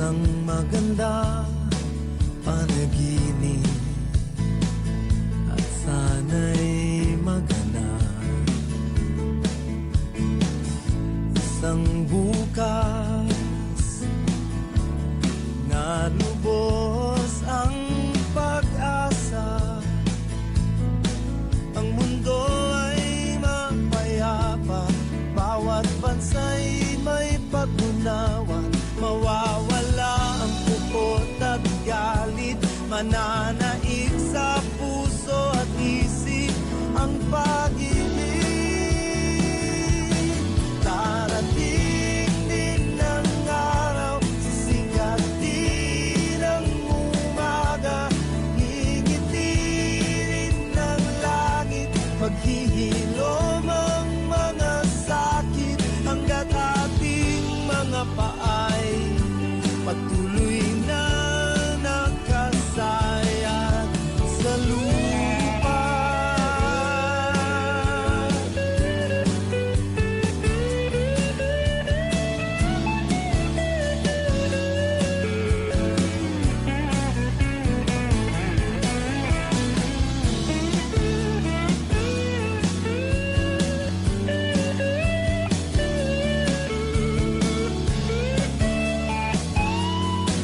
Isang maganda panaginip at sana'y maganap. Isang bukas na lubos ang pag-asa. Ang mundo ay mapayapa, bawat bansa'y may pag-unawa. Mawawala ang pukot at galit, mananaig sa puso at isip ang pag-ibig. Darating din ang araw, sisikat din ang umaga, ngingitirin ng langit, maghihilom ang mga sakit, hanggat ating mga paay patuloy na nakasayat sa lupa.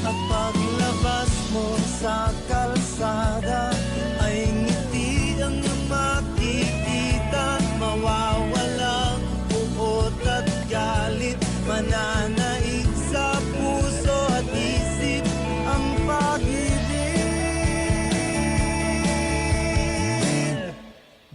At paglabas mo sa kalsada ay ngiti ang iyong makikita. Mawawalang puot at galit, mananaig sa puso at isip ang pag-ibig.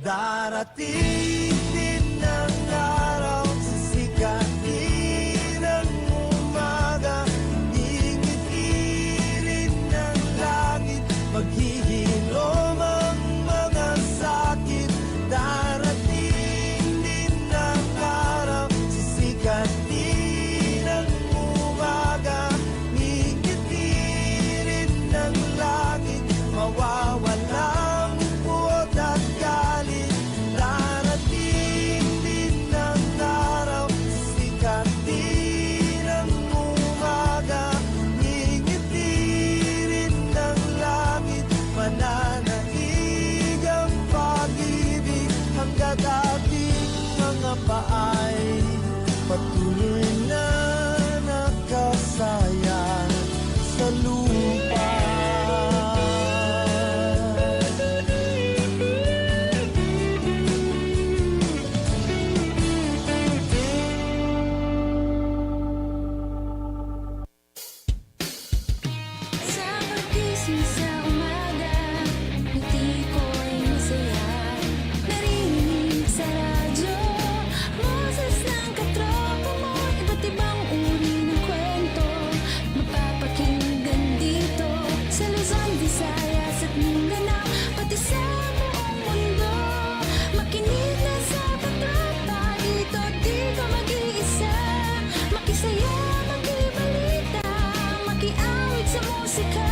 Darating din ang araw, sisikat din ang umaga, ngingitirin ng langit, maghihilom ang mga sakit. Darating din ang araw, sisikat din ang umaga, ngingitirin ng langit, mawawalang puot at galit. Darating din ang araw, sisikat din ang umaga, ngingitirin ng langit, mananaig ang pag-ibig, hanggat ating mga paay patuloy na nakasayat sa lupa. Sa paggising sa umaga, ngiti ko'y masaya. Narinig sa radyo, boses ng katropa mo, iba't ibang uri ng kwento, mapapakinggan dito sa Luzon, Visayas at Mindanao, pati sa buong mundo. Makinig na sa katropa, dito di ka mag-iisa. Makisaya, makibalita, makiawit sa musika,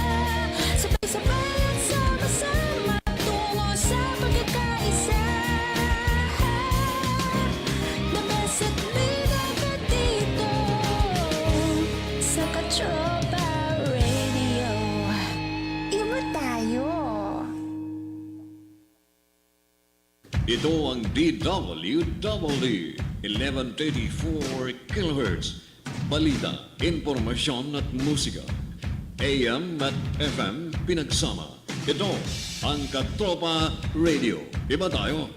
sabay-sabay at sama-sama tungo sa pagkakaisa. The best at bida ka dito sa Katropa Radio. Iba tayo. Ito ang DWWD 1134 kHz. Balita, impormasyon at musika. AM at FM pinagsama. Ito ang Katropa Radio. Iba tayo.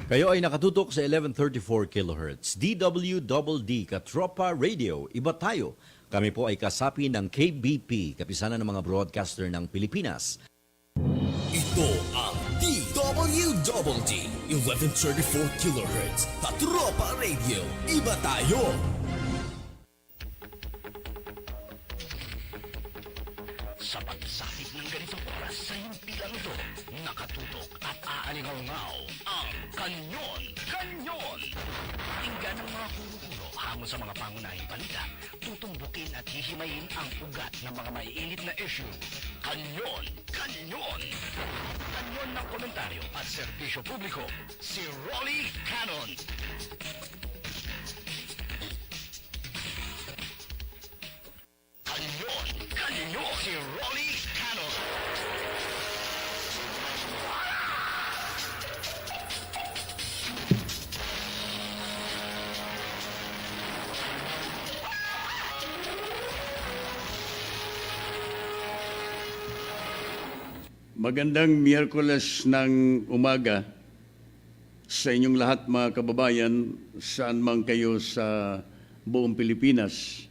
Kayo ay nakatutok sa 1134 kHz. DWDD Katropa Radio. Iba tayo. Kami po ay kasapi ng KBP, Kapisanan ng mga Broadcaster ng Pilipinas. Ito ang DWWD 1134 kHz Katropa Radio. Iba tayo. Sa pagsahit ng ganitong oras sa himpilang ito, nakatutok at aalingaw-ngaw ang Kanyon! Kanyon! Pakinggan ng mga kuro-kuro hango sa mga pangunahing balita, tutumbukin at hihimayin ang ugat ng mga maiinit na issue. Kanyon! Kanyon! Kanyon ng komentaryo at serbisyo publiko, si Rolly Canon. Kanyon, si Rolly Canon. Magandang Miyerkules ng umaga sa inyong lahat mga kababayan, saan man kayo sa buong Pilipinas.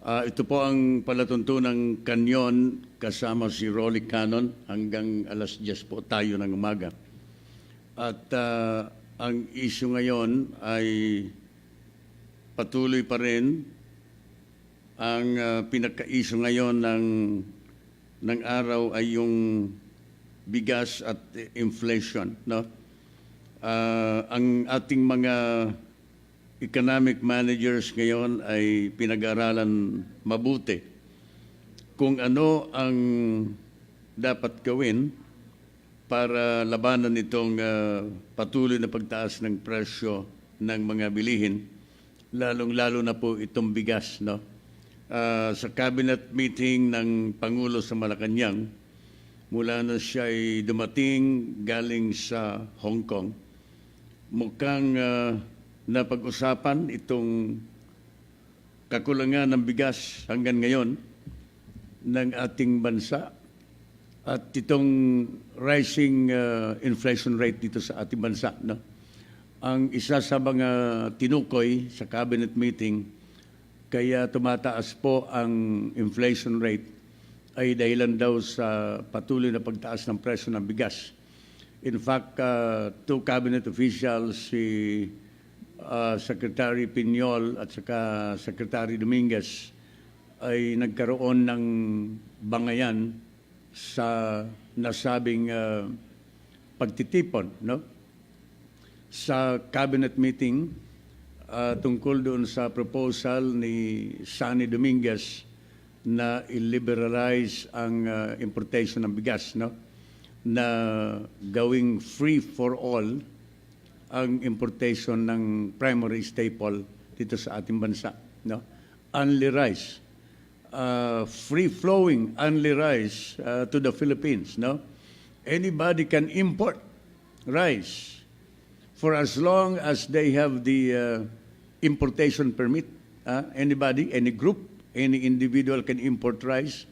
Ito po ang palatuntunang Kanyon kasama si Rolly Canon hanggang alas 10 po tayo ng umaga. At ang issue ngayon ay patuloy pa rin ang pinaka-issue ngayon ng araw ay yung bigas at inflation, no? Ang ating mga economic managers ngayon ay pinag-aralan mabuti kung ano ang dapat gawin para labanan itong patuloy na pagtaas ng presyo ng mga bilihin, lalong-lalo na po itong bigas, no? Sa cabinet meeting ng Pangulo sa Malacanang, mula na siya ay dumating galing sa Hong Kong, mukhang napag-usapan itong kakulangan ng bigas hanggang ngayon ng ating bansa at itong rising inflation rate dito sa ating bansa, no? Ang isa sa mga tinukoy sa cabinet meeting kaya tumataas po ang inflation rate ay dahilan daw sa patuloy na pagtaas ng presyo ng bigas. In fact, two cabinet officials, si Secretary Piñol at saka Secretary Dominguez, ay nagkaroon ng bangayan sa nasabing pagtitipon, no? Sa cabinet meeting, tungkol doon sa proposal ni Sunny Dominguez na i-liberalize ang importation ng bigas, no? Na gawing free for all ang importation ng primary staple dito sa ating bansa, no? Only rice, free-flowing only rice to the Philippines, no? Anybody can import rice for as long as they have the importation permit. Anybody, any group, any individual can import rice.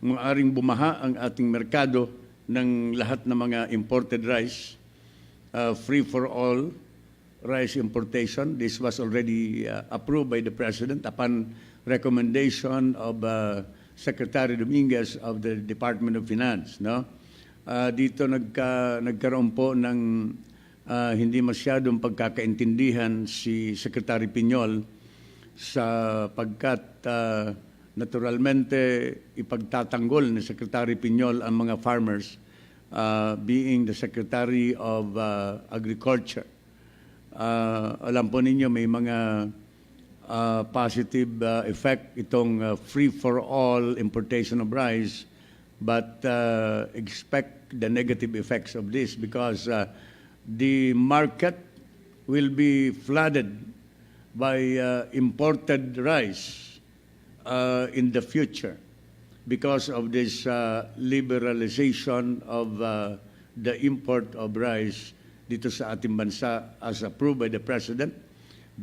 Maaring bumaha ang ating merkado ng lahat ng mga imported rice. Free for all rice importation. This was already approved by the President upon recommendation of Secretary Dominguez of the Department of Finance, no? Dito nagkaroon po ng hindi masyadong pagkakaintindihan si Secretary Piñol sapagkat naturalmente ipagtatanggol ni Secretary Piñol ang mga farmers being the Secretary of Agriculture. Alam po ninyo may mga positive effect itong free-for-all importation of rice, but expect the negative effects of this because the market will be flooded by imported rice in the future because of this liberalization of the import of rice dito sa ating bansa as approved by the President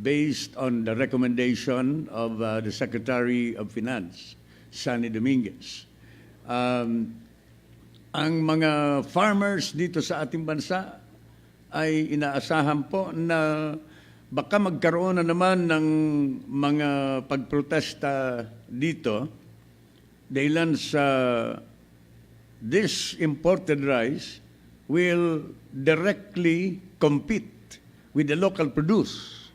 based on the recommendation of the Secretary of Finance, Sunny Dominguez. Ang mga farmers dito sa ating bansa ay inaasahan po na baka magkaroon na naman ng mga pagprotesta dito dahilan sa this imported rice will directly compete with the local produce,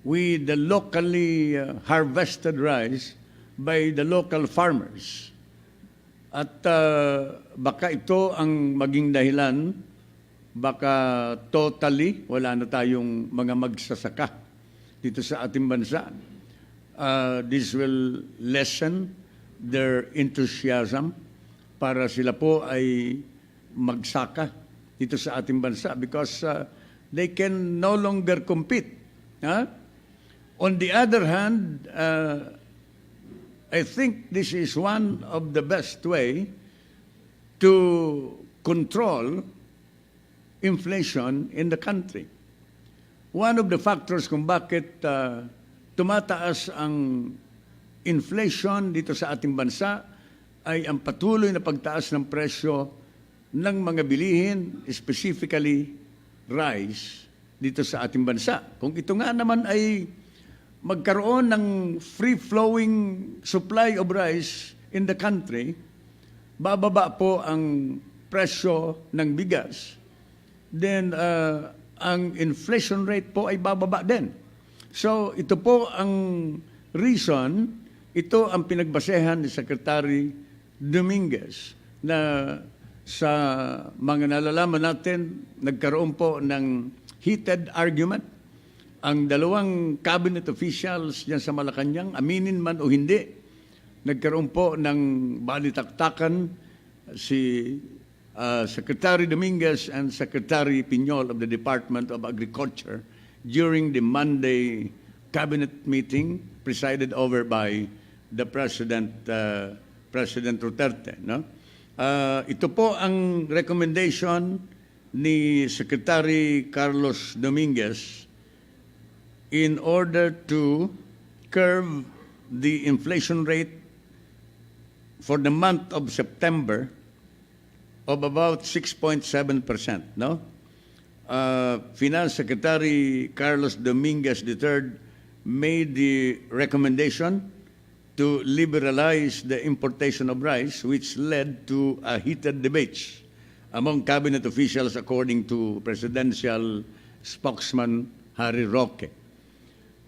with the locally harvested rice by the local farmers. At baka ito ang maging dahilan, baka totally wala na tayong mga magsasaka dito sa ating bansa. This will lessen their enthusiasm para sila po ay magsaka dito sa ating bansa because they can no longer compete. On the other hand, I think this is one of the best way to control inflation in the country. One of the factors kung bakit tumataas ang inflation dito sa ating bansa ay ang patuloy na pagtaas ng presyo ng mga bilihin, specifically rice, dito sa ating bansa. Kung ito nga naman ay magkaroon ng free-flowing supply of rice in the country, bababa po ang presyo ng bigas, then ang inflation rate po ay bababa din. So ito po ang reason, ito ang pinagbasehan ni Secretary Dominguez na sa mga nalalaman natin, nagkaroon po ng heated argument. Ang dalawang cabinet officials diyan sa Malacanang, aminin man o hindi, nagkaroon po ng balitaktakan si Secretary Dominguez and Secretary Piñol of the Department of Agriculture during the Monday cabinet meeting presided over by the President Duterte. No? Ito po ang recommendation ni Secretary Carlos Dominguez in order to curb the inflation rate for the month of September of about 6.7%, no? Finance Secretary Carlos Dominguez III made the recommendation to liberalize the importation of rice, which led to a heated debates among cabinet officials, according to presidential spokesman Harry Roque.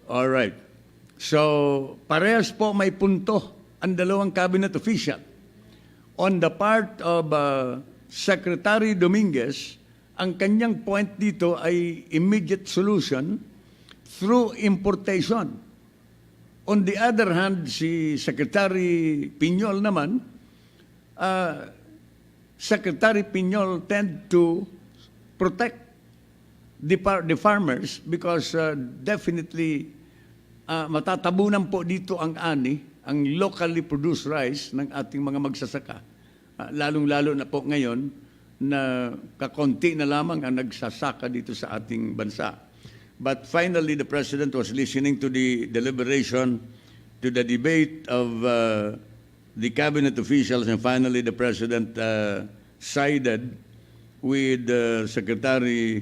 All right. So, parehas po may punto ang dalawang cabinet official. On the part of Secretary Dominguez, ang kanyang point dito ay immediate solution through importation. On the other hand, si Secretary Piñol naman, Secretary Piñol tend to protect the farmers because definitely matatabunan po dito ang ani, ang locally produced rice ng ating mga magsasaka. Lalong-lalo na po ngayon na kakonti na lamang ang nagsasaka dito sa ating bansa. But finally, the President was listening to the deliberation, to the debate of the cabinet officials, and finally the President sided with Secretary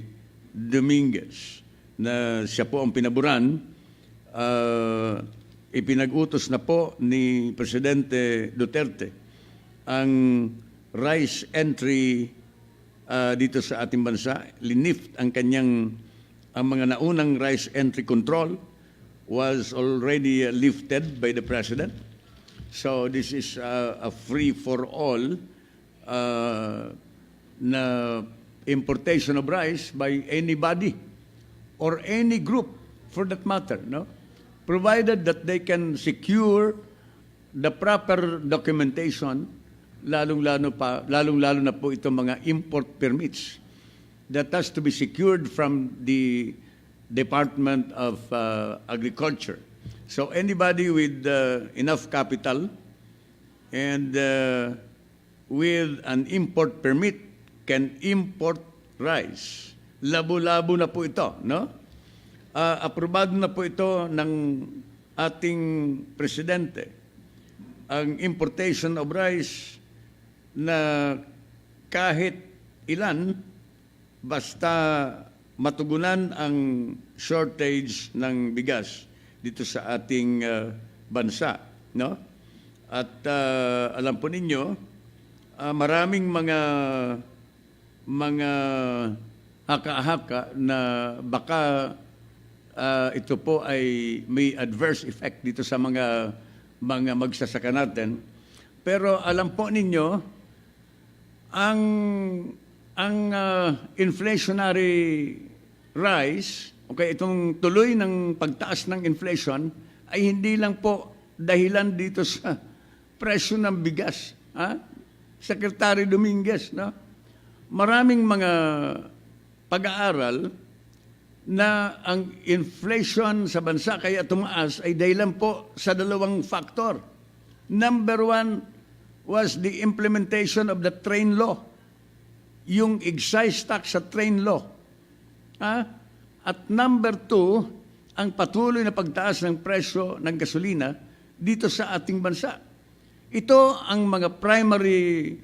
Dominguez na siya po ang pinaboran. Ipinag-utos na po ni Presidente Duterte ang rice entry dito sa ating bansa. Linift ang mga naunang rice entry control was already lifted by the President. So this is a free-for-all na importation of rice by anybody or any group for that matter, no? Provided that they can secure the proper documentation, lalong-lalo na po itong mga import permits that has to be secured from the Department of Agriculture. So anybody with enough capital and with an import permit can import rice. Labo-labo na po ito, no? Aprobado na po ito ng ating presidente, ang importation of rice na kahit ilan, basta matugunan ang shortage ng bigas dito sa ating bansa, no? At alam po ninyo, maraming mga haka-haka na baka ito po ay may adverse effect dito sa mga magsasaka natin. Pero alam po ninyo, ang inflationary rise, okay, itong tuloy ng pagtaas ng inflation ay hindi lang po dahilan dito sa presyo ng bigas. Secretary Dominguez, no? Maraming mga pag-aaral na ang inflation sa bansa kaya tumaas ay dahilan po sa dalawang factor. Number one was the implementation of the train law. Yung excise tax sa train law. At number two, ang patuloy na pagtaas ng presyo ng gasolina dito sa ating bansa. Ito ang mga primary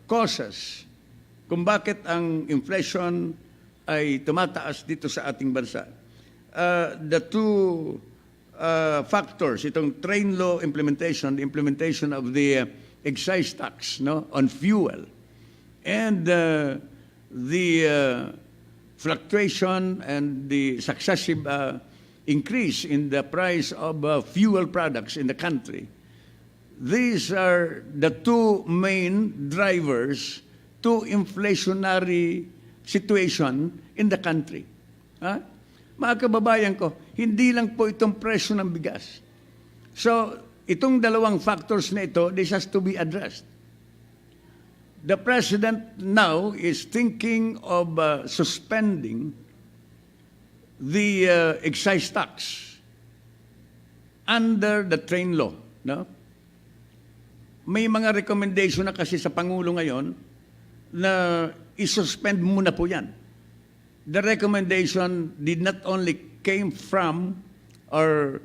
causes kung bakit ang inflation ay tumataas dito sa ating bansa. The two factors, itong train law implementation, the implementation of the excise tax on fuel, and the fluctuation and the successive increase in the price of fuel products in the country. These are the two main drivers to inflationary situation in the country. Mga kababayan ko, hindi lang po itong presyo ng bigas. So, itong dalawang factors na ito, this has to be addressed. The President now is thinking of suspending the excise tax under the train law. May mga recommendation na kasi sa Pangulo ngayon na isuspend muna po yan. The recommendation did not only came from or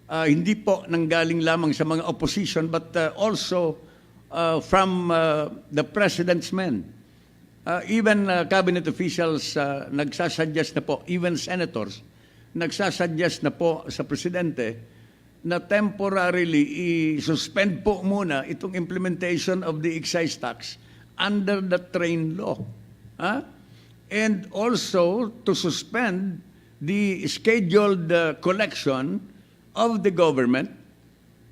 hindi po nanggaling lamang sa mga opposition but also from the President's men. Even cabinet officials nagsasuggest na po, even senators, nagsasuggest na po sa Presidente na temporarily i-suspend po muna itong implementation of the excise tax under the train law. And also to suspend the scheduled collection of the government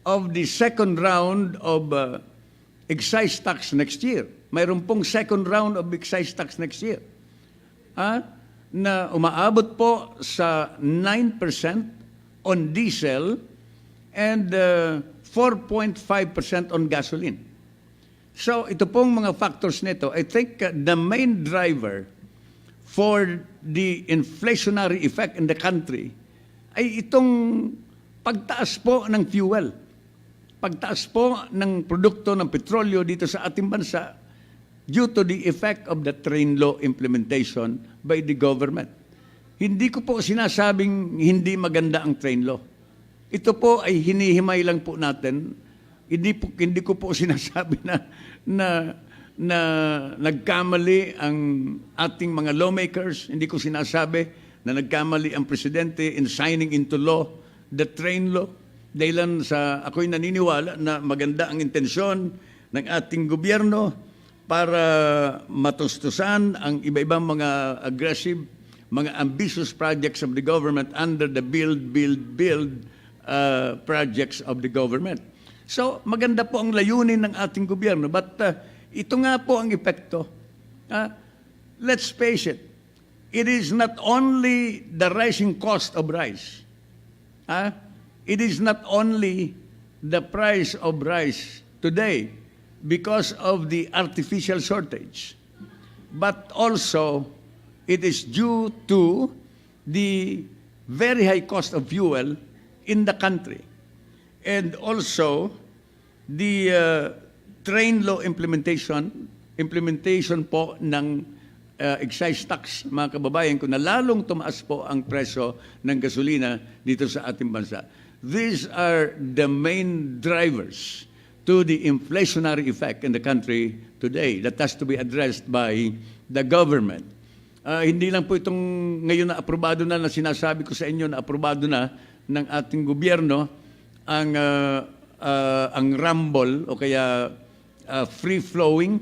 of the second round of excise tax next year. Mayroon pong second round of excise tax next year. Na umaabot po sa 9% on diesel and 4.5% on gasoline. So ito pong mga factors nito, I think the main driver for the inflationary effect in the country ay itong pagtaas po ng fuel. Pagtaas po ng produkto ng petrolyo dito sa ating bansa due to the effect of the train law implementation by the government. Hindi ko po sinasabing hindi maganda ang train law. Ito po ay hinihimay lang po natin. Hindi ko po sinasabi na nagkamali ang ating mga lawmakers. Hindi ko sinasabi na nagkamali ang presidente in signing into law the train law. Dahil sa ako'y naniniwala na maganda ang intensyon ng ating gobyerno para matustusan ang iba-ibang mga aggressive, mga ambitious projects of the government under the build projects of the government. So, maganda po ang layunin ng ating gobyerno. But ito nga po ang epekto. Let's face it. It is not only the rising cost of rice. It is not only the price of rice today because of the artificial shortage, but also it is due to the very high cost of fuel in the country. And also, the train law implementation po ng excise tax, mga kababayan ko, na lalong tumaas po ang presyo ng gasolina dito sa ating bansa. These are the main drivers to the inflationary effect in the country today that has to be addressed by the government. Hindi lang po itong ngayon na aprobado na sinasabi ko sa inyo na aprobado na ng ating gobyerno ang rumble o kaya free-flowing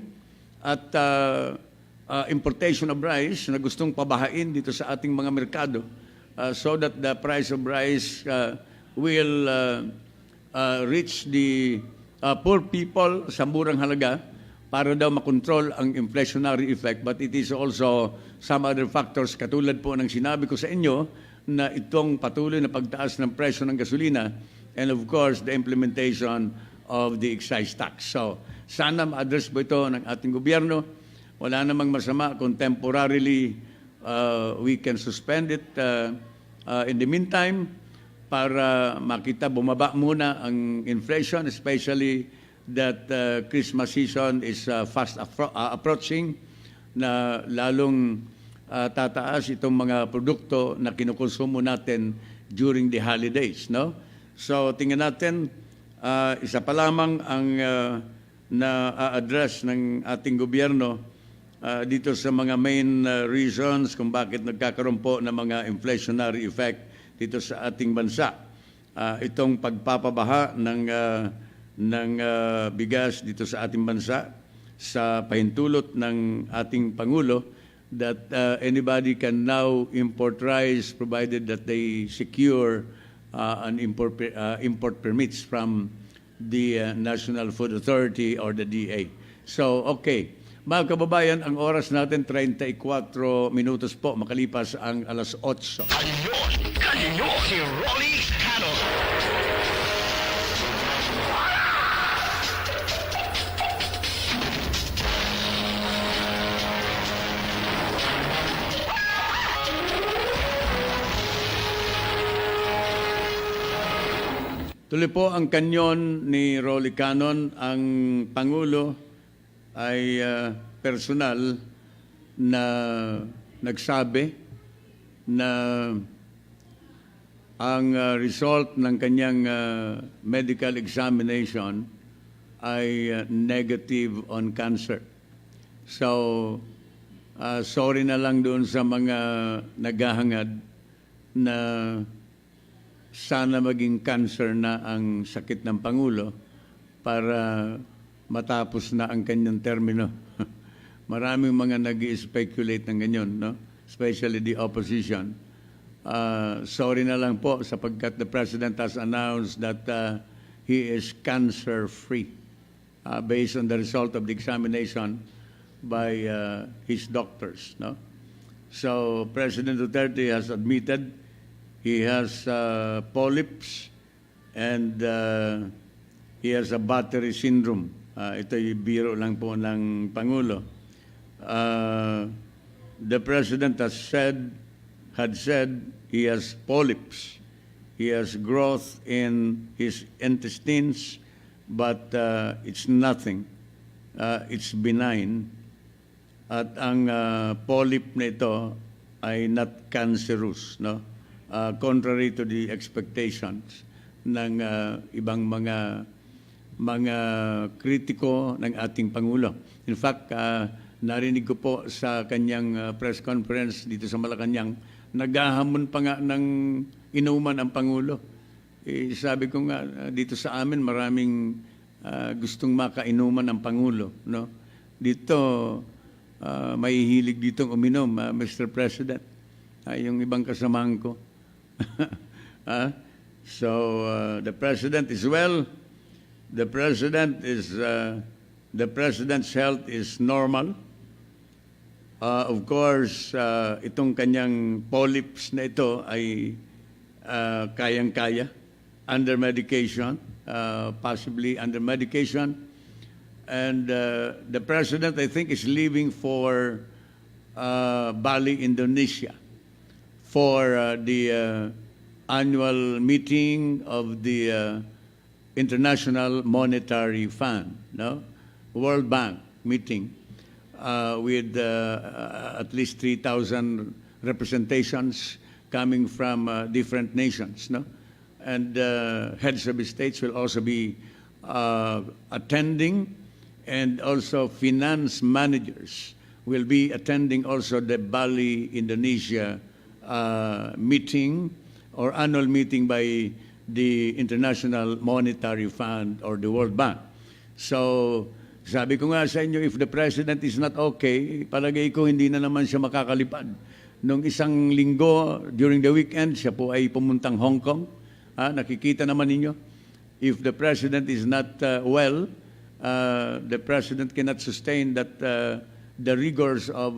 at importation of rice na gustong pabahain dito sa ating mga merkado so that the price of rice will reach the poor people sa murang halaga para daw makontrol ang inflationary effect. But it is also some other factors katulad po ng sinabi ko sa inyo na itong patuloy na pagtaas ng presyo ng gasolina and of course the implementation of the excise tax. So sana ma-address po ito ng ating gobyerno. Wala namang masama kung temporarily we can suspend it in the meantime. para makita bumaba muna ang inflation, especially that Christmas season is fast approaching, na lalong tataas itong mga produkto na kinukonsumo natin during the holidays, no? So tingnan natin, isa pa lamang ang na-address ng ating gobyerno dito sa mga main reasons kung bakit nagkakaroon po ng mga inflationary effect dito sa ating bansa. Itong pagpapabaha ng bigas dito sa ating bansa sa pahintulot ng ating Pangulo that anybody can now import rice provided that they secure an import permits from the National Food Authority or the DA. So, okay. Mga kababayan, ang oras natin 34 minutos po makalipas ang alas 8. Kanyon, si Rolly Canon. Tuloy po ang kanyon ni Rolly Canon. Ang Pangulo ay personal na nagsabi na ang result ng kanyang medical examination ay negative on cancer. So, sorry na lang doon sa mga naghahangad na sana maging cancer na ang sakit ng Pangulo para matapos na ang kanyang termino. Maraming mga nag-i-speculate ng ganyan, no? Especially the opposition. Sorry na lang po sapagkat the President has announced that he is cancer-free based on the result of the examination by his doctors, no? So President Duterte has admitted he has polyps and he has a battery syndrome. Ito'y biro lang po ng Pangulo. The President had said he has polyps. He has growth in his intestines, but it's nothing. It's benign. At ang polyp na ito ay not cancerous, no? Contrary to the expectations ng ibang mga kritiko ng ating Pangulo. In fact, narinig ko po sa kanyang press conference dito sa Malacanang, naghahamon pa nga ng inuman ang Pangulo. Sabi ko nga, dito sa amin maraming gustong makainuman ang Pangulo, no? Dito, may hilig ditong uminom, Mr. President. Yung ibang kasamahan ko. So the President is well. The President's health is normal. Of course, itong kanyang polyps na ito ay kayang-kaya under medication, possibly under medication. And the President, I think, is leaving for Bali, Indonesia, for the annual meeting of the International Monetary Fund, no? World Bank meeting with at least 3,000 representations coming from different nations, no? And heads of states will also be attending, and also finance managers will be attending also the Bali, Indonesia meeting or annual meeting by the International Monetary Fund or the World Bank. So, sabi ko nga sa inyo, if the President is not okay, palagay ko hindi na naman siya makakalipad. Nung isang linggo, during the weekend, siya po ay pumuntang Hong Kong. Nakikita naman ninyo, if the President is not well, the President cannot sustain that the rigors of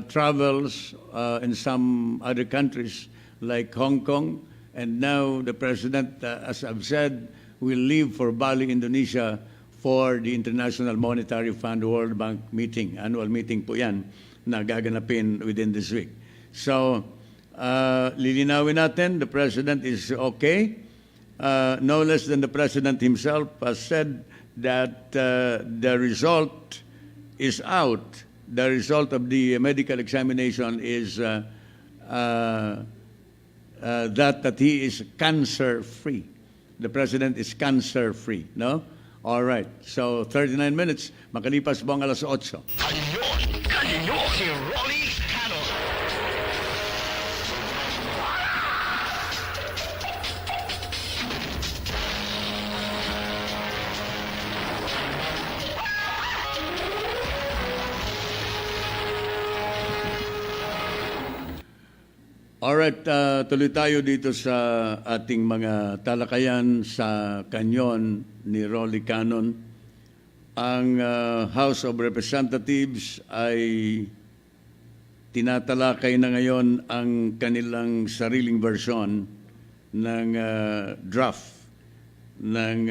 travels in some other countries like Hong Kong, and now the President, as I've said, will leave for Bali, Indonesia for the International Monetary Fund World Bank meeting. Annual meeting po yan na gaganapin within this week. So, Lilinawin natin, the President is okay. No less than the President himself has said that the result is out. The result of the medical examination is that he is cancer-free. The President is cancer-free, no? All right. So, 39 minutes. Makalipas po ang alas 8. Kanyon, kanyon, si Rolly Canon. Alright, tuloy tayo dito sa ating mga talakayan sa kanyon ni Rolly Canon. Ang House of Representatives ay tinatalakay na ngayon ang kanilang sariling version ng draft ng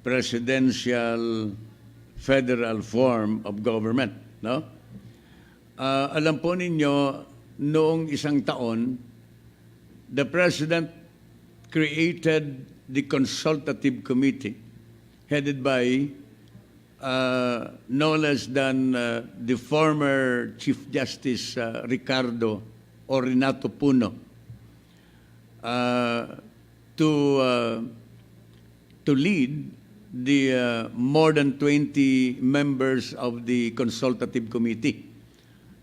Presidential Federal Form of Government. No? Alam po ninyo, noong isang taon, the President created the consultative committee headed by no less than the former Chief Justice Ricardo or Renato Puno to lead the more than 20 members of the consultative committee.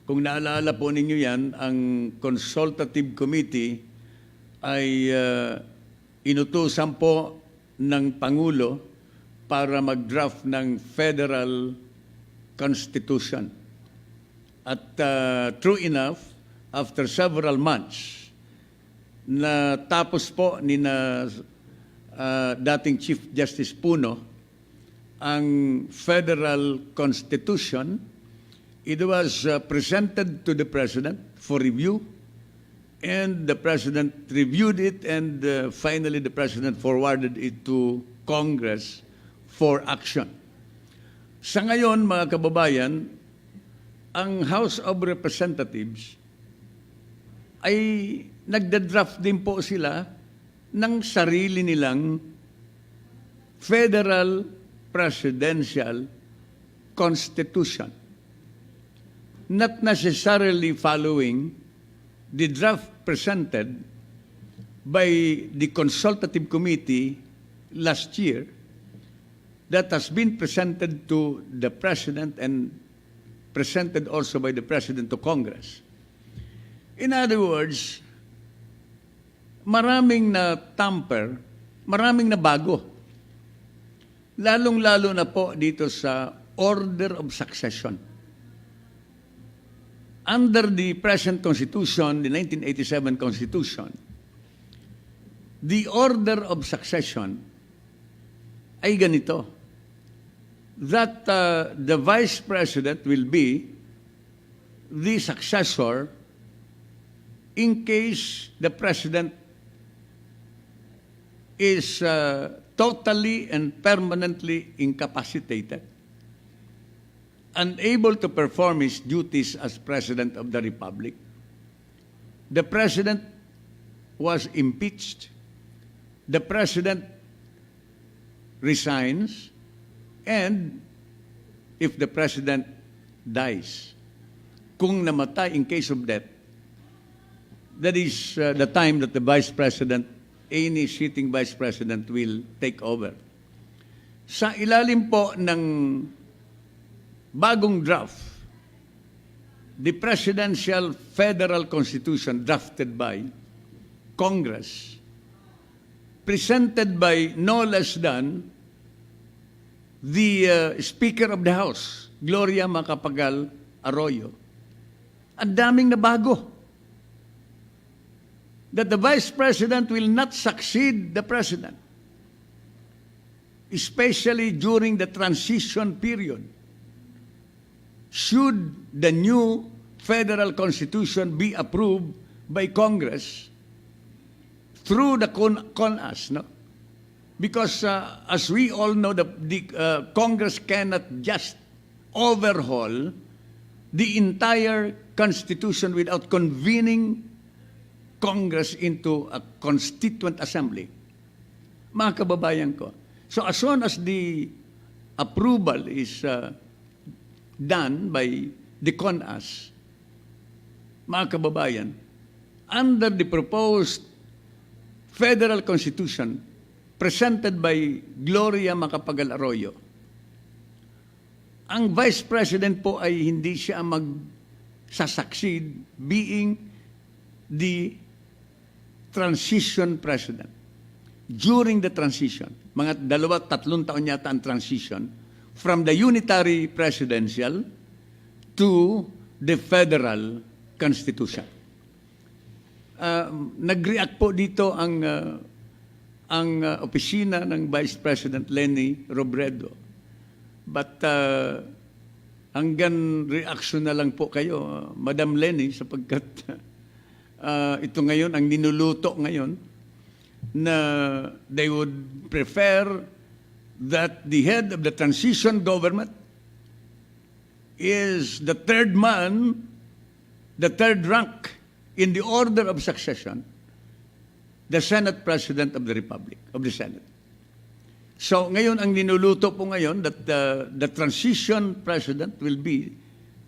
Kung naalala po ninyo yan, ang Consultative Committee ay inutusan po ng Pangulo para mag-draft ng Federal Constitution. At true enough, after several months, natapos po ni dating Chief Justice Puno ang Federal Constitution. It was presented to the President for review, and the President reviewed it, and finally the President forwarded it to Congress for action. Sa ngayon, mga kababayan, ang House of Representatives ay nagda-draft din po sila ng sarili nilang Federal Presidential Constitution, not necessarily following the draft presented by the Consultative Committee last year that has been presented to the President and presented also by the President to Congress. In other words, maraming na tamper, maraming na bago. Lalong-lalo na po dito sa order of succession. Under the present Constitution, the 1987 Constitution, the order of succession ay ganito, that the Vice President will be the successor in case the President is totally and permanently incapacitated, unable to perform his duties as President of the Republic. The President was impeached. The President resigns. And if the President dies, kung namatay in case of death, that is the time that the Vice President, any sitting Vice President will take over. Sa ilalim po ng bagong draft, the Presidential Federal Constitution drafted by Congress, presented by no less than the Speaker of the House, Gloria Macapagal Arroyo. Ang daming nabago. That the Vice President will not succeed the President, especially during the transition period. Should the new Federal Constitution be approved by Congress through the CONAS, no? Because as we all know, the Congress cannot just overhaul the entire constitution without convening Congress into a constituent assembly. Mga kababayan ko. So as soon as the approval is done by the CONAS, mga kababayan, under the proposed federal constitution presented by Gloria Macapagal Arroyo, ang Vice President po ay hindi siya mag-succeed being the transition president. During the transition, mga 2-3 taon yata ang transition, from the unitary presidential to the federal constitution. Nag-react po dito ang opisina ng Vice President Leni Robredo. But hanggang reaction na lang po kayo, Madam Leni, sapagkat ito ngayon, ang ninuluto ngayon, na they would prefer that the head of the transition government is the third man, the third rank in the order of succession, the Senate President of the Republic, of the Senate. So ngayon, ang ninuluto po ngayon that the transition president will be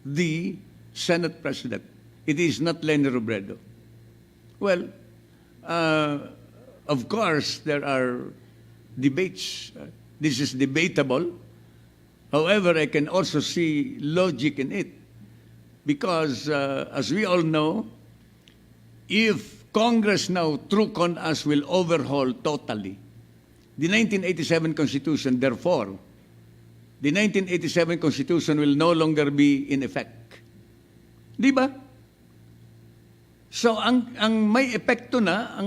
the Senate President. It is not Leni Robredo. Well, of course, there are debates. This is debatable. However, I can also see logic in it. Because, as we all know, if Congress now, through CONAS, will overhaul totally the 1987 Constitution, therefore, the 1987 Constitution will no longer be in effect. Di ba? So, ang may epekto na,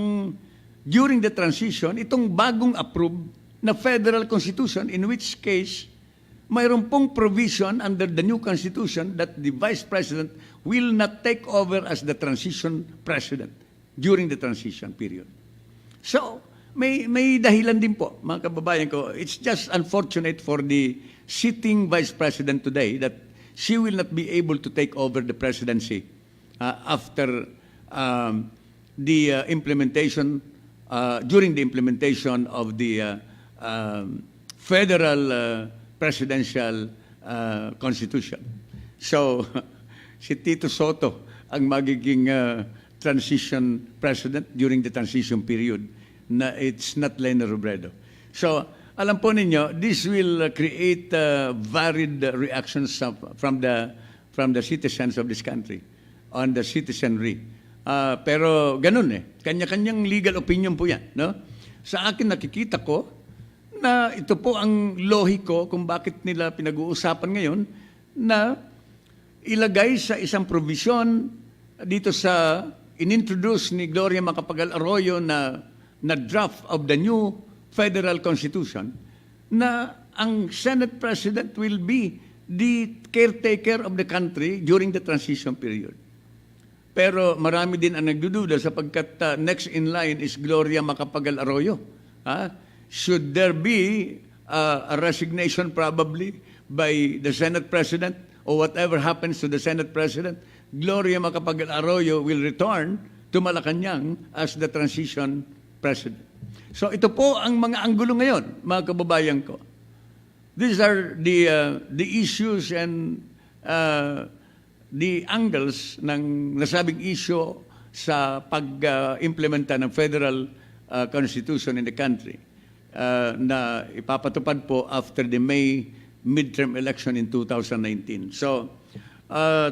during the transition, itong bagong approved na federal constitution, in which case, mayroon pong provision under the new constitution that the Vice President will not take over as the transition president during the transition period. So, may dahilan din po, mga kababayan ko. It's just unfortunate for the sitting Vice President today that she will not be able to take over the presidency after the implementation during the implementation of the federal presidential constitution. So, si Tito Soto ang magiging transition president during the transition period, na it's not Leni Robredo. So, alam po ninyo, this will create varied reactions from the citizens of this country on the citizenry. Pero ganun kanya-kanyang legal opinion po yan. No? Sa akin nakikita ko na ito po ang lohiko kung bakit nila pinag-uusapan ngayon na ilagay sa isang provision dito sa inintroduce ni Gloria Macapagal Arroyo na draft of the new federal constitution na ang Senate President will be the caretaker of the country during the transition period. Pero marami din ang nagdududa sapagkat next in line is Gloria Macapagal Arroyo. Should there be a resignation probably by the Senate President or whatever happens to the Senate President, Gloria Macapagal Arroyo will return to Malacanang as the transition President. So ito po ang mga anggulo ngayon, mga kababayan ko. These are the issues and the angles ng nasabing issue sa pag-implementa ng federal constitution in the country na ipapatupad po after the May midterm election in 2019. So,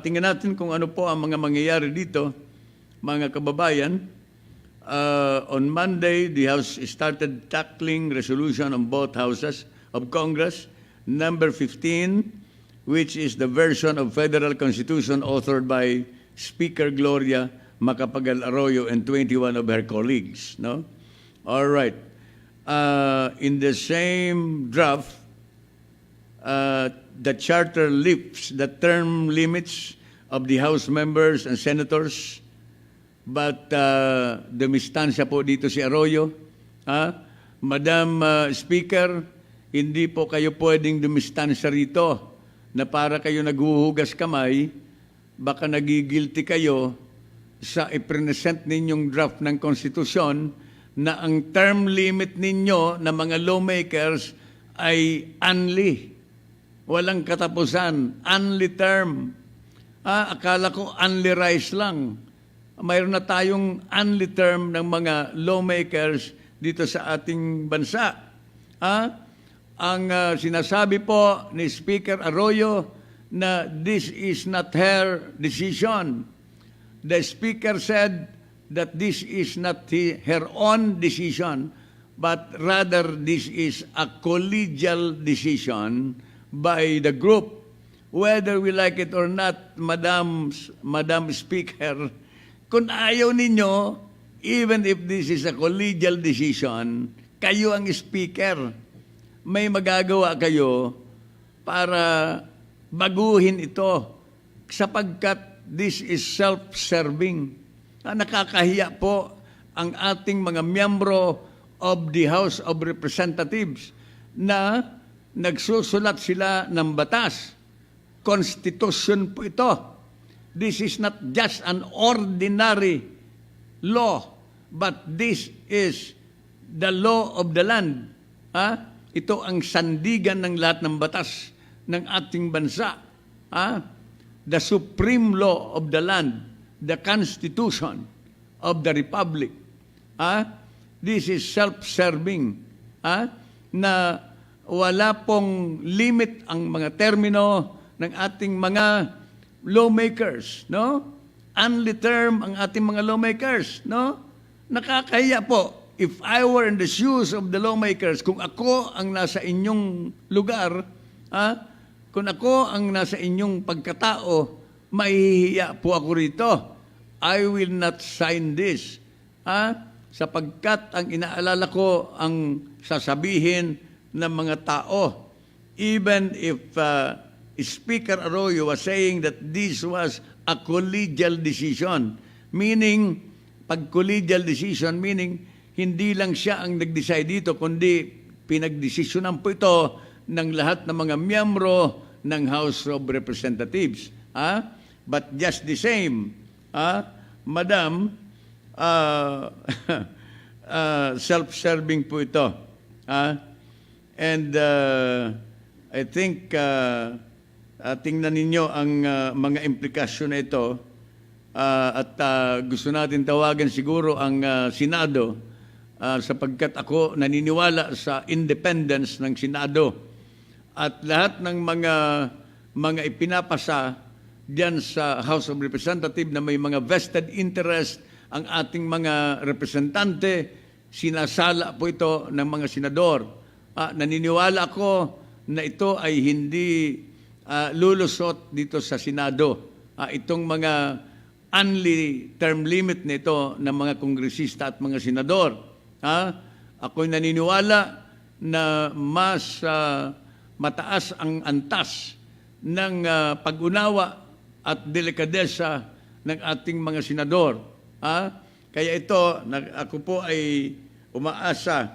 tingnan natin kung ano po ang mga mangyayari dito, mga kababayan. On Monday, the House started tackling resolution on both houses of Congress, number 15, which is the version of federal constitution authored by Speaker Gloria Macapagal Arroyo and 21 of her colleagues. No? All right. In the same draft, the charter lifts the term limits of the House members and senators, but dumistansya po dito si Arroyo. Madam Speaker, hindi po kayo pwedeng dumistansya rito na para kayo naghuhugas kamay baka nagigilty kayo sa i-present ninyong draft ng konstitusyon na ang term limit ninyo na mga lawmakers ay unli. Walang katapusan. Unli term. Akala ko unli rice lang. Mayroon na tayong unli term ng mga lawmakers dito sa ating bansa. Ang sinasabi po ni Speaker Arroyo na this is not her decision. The Speaker said that this is not her own decision, but rather this is a collegial decision by the group. Whether we like it or not, Madam Speaker, kung ayaw ninyo, even if this is a collegial decision, kayo ang Speaker. May magagawa kayo para baguhin ito sapagkat this is self-serving. Nakakahiya po ang ating mga miyembro of the House of Representatives na nagsusulat sila ng batas. Constitution po ito. This is not just an ordinary law, but this is the law of the land. Ito ang sandigan ng lahat ng batas ng ating bansa. The supreme law of the land, the Constitution of the Republic. This is self-serving. Na wala pong limit ang mga termino ng ating mga lawmakers, no? Unli term ang ating mga lawmakers, no? Nakakahiya po. If I were in the shoes of the lawmakers, kung ako ang nasa inyong lugar, kung ako ang nasa inyong pagkatao, mahihiya po ako rito. I will not sign this. Sapagkat ang inaalala ko ang sasabihin ng mga tao. Even if Speaker Arroyo was saying that this was a collegial decision. Meaning, pag collegial decision, meaning hindi lang siya ang nag-decide dito, kundi pinagdesisyonan po ito ng lahat ng mga miyembro ng House of Representatives. But just the same, Madam, self-serving po ito. And I think tingnan ninyo ang mga implikasyon na ito at gusto natin tawagan siguro ang Senado sapagkat ako naniniwala sa independence ng Senado at lahat ng mga ipinapasa diyan sa House of Representatives na may mga vested interest ang ating mga representante, sinasala po ito ng mga senador. Naniniwala ako na ito ay hindi lulusot dito sa Senado. Itong mga only term limit nito ng mga kongresista at mga senador. Ako'y naniniwala na mas mataas ang antas ng pag-unawa at delikadesa ng ating mga senador. Kaya ito, ako po ay umaasa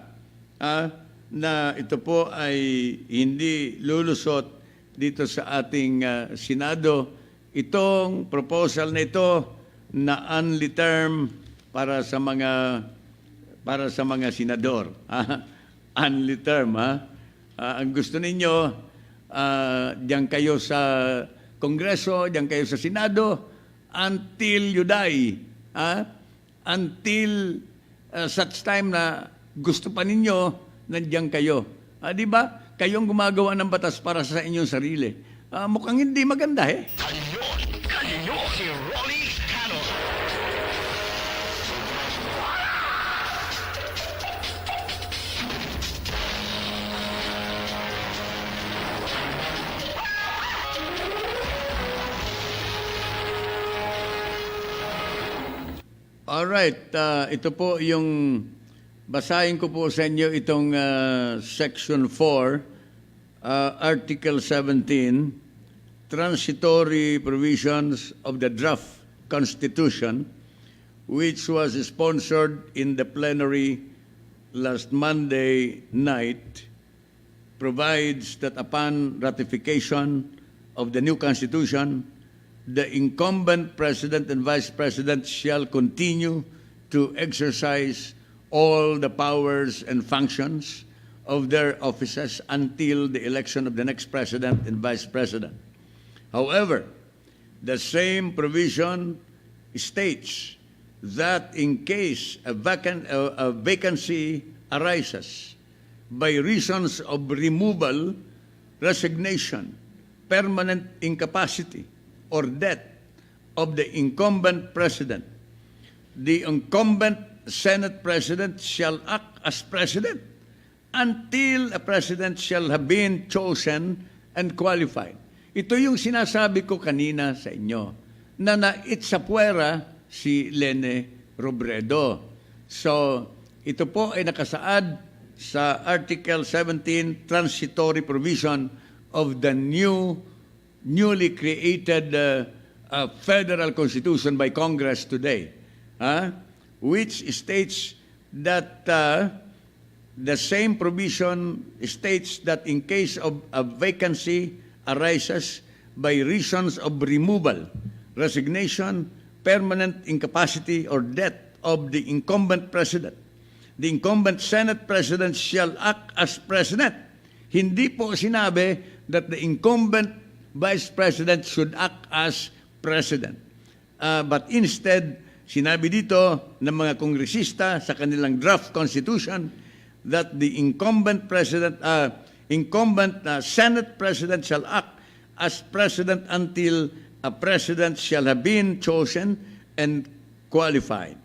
na ito po ay hindi lulusot dito sa ating Senado. Itong proposal na ito na only term para sa mga senador. Only term, ang gusto ninyo, diyan kayo sa Kongreso, diyan kayo sa Senado, until you die. Until such time na gusto pa ninyo, nandiyan kayo. Di ba? Kayong gumagawa ng batas para sa inyong sarili. Mukhang hindi maganda, eh. Kanyon, si Rolly Canon. Alright, ito po yung basahin ko po sa inyo itong Section 4, Article 17, Transitory Provisions of the Draft Constitution, which was sponsored in the plenary last Monday night, provides that upon ratification of the new Constitution, the incumbent president and vice president shall continue to exercise all the powers and functions of their offices until the election of the next president and vice president. However, the same provision states that in case a vacancy arises by reasons of removal, resignation, permanent incapacity, or death of the incumbent president, the incumbent Senate president shall act as president until a president shall have been chosen and qualified. Ito yung sinasabi ko kanina sa inyo, na naitsapuera si Lene Robredo. So, ito po ay nakasaad sa Article 17, transitory provision of the newly created federal constitution by Congress today, which states that the same provision states that in case of a vacancy arises by reasons of removal, resignation, permanent incapacity, or death of the incumbent president, the incumbent Senate president shall act as president. Hindi po sinabi that the incumbent vice president should act as president. But instead, sinabi dito ng mga kongresista sa kanilang draft constitution that the incumbent Senate president shall act as president until a president shall have been chosen and qualified.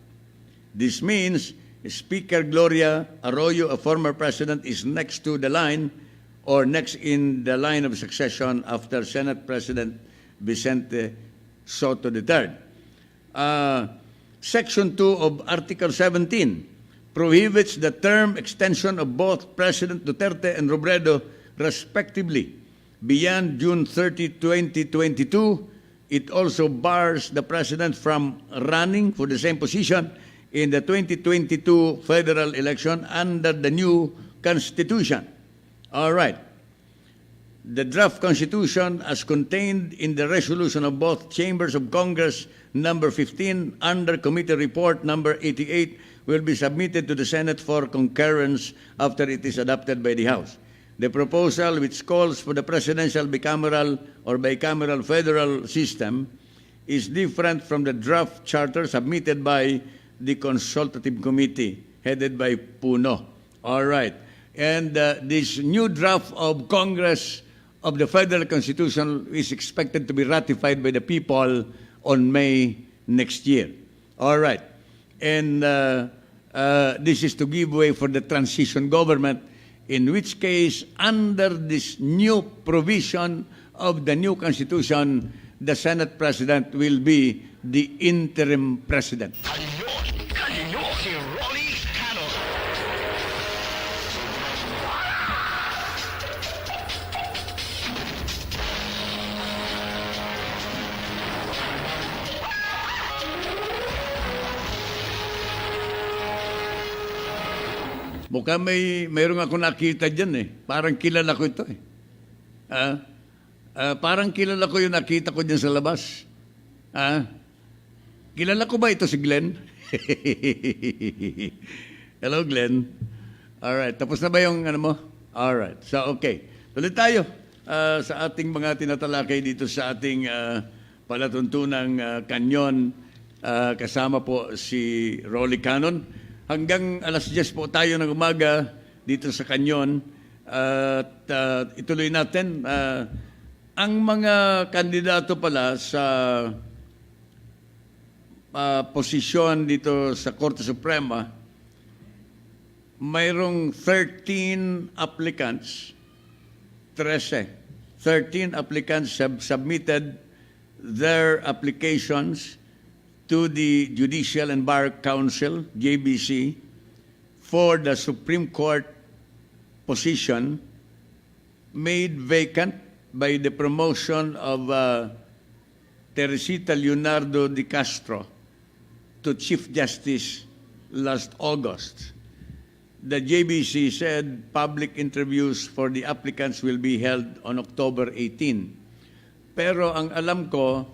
This means Speaker Gloria Arroyo, a former president, is next to the line or next in the line of succession after Senate President Vicente Soto III. Section 2 of Article 17 prohibits the term extension of both President Duterte and Robredo respectively beyond June 30, 2022. It also bars the president from running for the same position in the 2022 federal election under the new constitution. All right. The draft constitution as contained in the resolution of both chambers of Congress number 15 under committee report number 88 will be submitted to the Senate for concurrence after it is adopted by the House. The proposal, which calls for the presidential bicameral or bicameral federal system, is different from the draft charter submitted by the consultative committee headed by Puno. All right. And this new draft of Congress of the Federal Constitution is expected to be ratified by the people on May next year. All right. And this is to give way for the transition government, in which case, under this new provision of the new Constitution, the Senate President will be the interim President. Kanyon, kanyon, si Rolly Canon. Mukhang mayroong ako nakita dyan eh. Parang kilala ko ito eh. Parang kilala ko yung nakita ko dyan sa labas. Kilala ko ba ito si Glenn? Hello, Glenn. Alright, tapos na ba yung ano mo? Alright, so okay. Tuloy tayo sa ating mga tinatalakay dito sa ating palatuntunang kanyon. Kasama po si Rolly Canon. Hanggang alas 10 po tayo ng umaga dito sa Kanyon. At ituloy natin. Ang mga kandidato pala sa posisyon dito sa Korte Suprema, mayroong 13 applicants, 13 applicants have submitted their applications to the Judicial and Bar Council, JBC, for the Supreme Court position made vacant by the promotion of Teresita Leonardo de Castro to Chief Justice last August. The JBC said public interviews for the applicants will be held on October 18. Pero ang alam ko,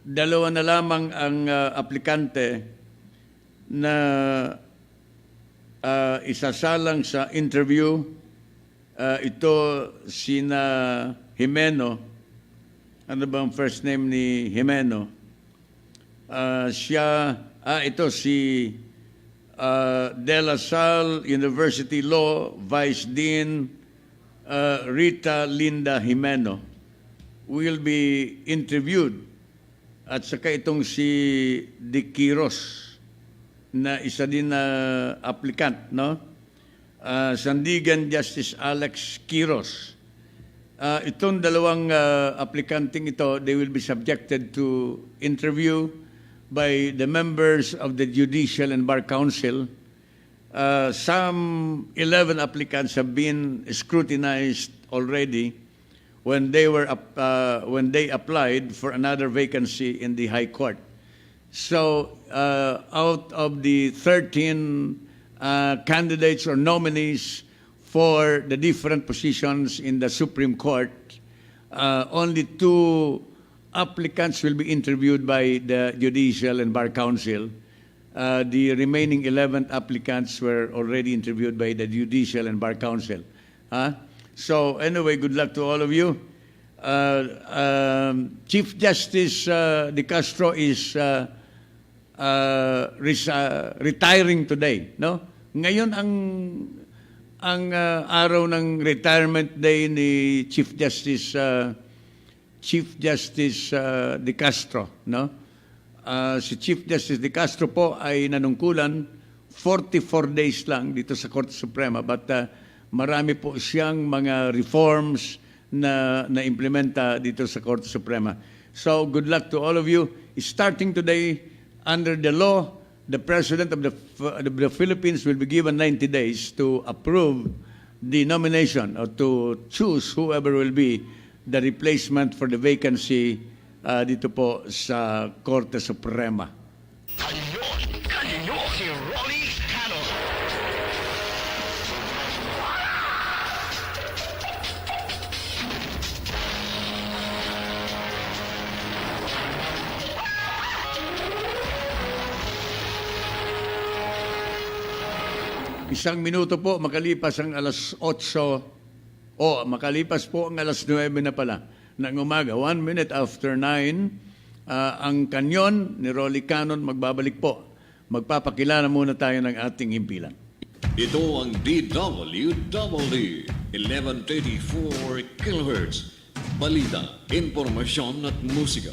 dalawa na lamang ang aplikante na isasalang sa interview. Ito sina Jimeno. Ano ba ang first name ni Jimeno? Ito si De La Salle University Law Vice Dean Rita Linda Jimeno will be interviewed, at saka itong si De Quiros na isa din na applicant, no? Sandigan Justice Alex Quiros. Itong dalawang applikanting ito, they will be subjected to interview by the members of the Judicial and Bar Council. Some 11 applicants have been scrutinized already when they applied for another vacancy in the High Court. So, out of the 13 candidates or nominees for the different positions in the Supreme Court, only 2 applicants will be interviewed by the Judicial and Bar Council. The remaining 11 applicants were already interviewed by the Judicial and Bar Council. So anyway, good luck to all of you. Chief Justice De Castro is retiring today, no? Ngayon ang araw ng retirement day ni Chief Justice De Castro, no? Si Chief Justice De Castro po ay nanungkulan 44 days lang dito sa Korte Suprema, but marami po siyang mga reforms na implementa dito sa Korte Suprema. So good luck to all of you. Starting today, under the law, the President of the Philippines will be given 90 days to approve the nomination or to choose whoever will be the replacement for the vacancy dito po sa Korte Suprema. Kanyon, kanyon, si Rolly Canon. Isang minuto po makalipas ang alas 8, makalipas po ang alas 9 na pala ng umaga, 1 minute after 9, ang Kanyon ni Rolly Canon magbabalik po. Magpapakilala muna tayo ng ating himpilan. Ito ang DWWD 1134 kHz. Balita, impormasyon at musika.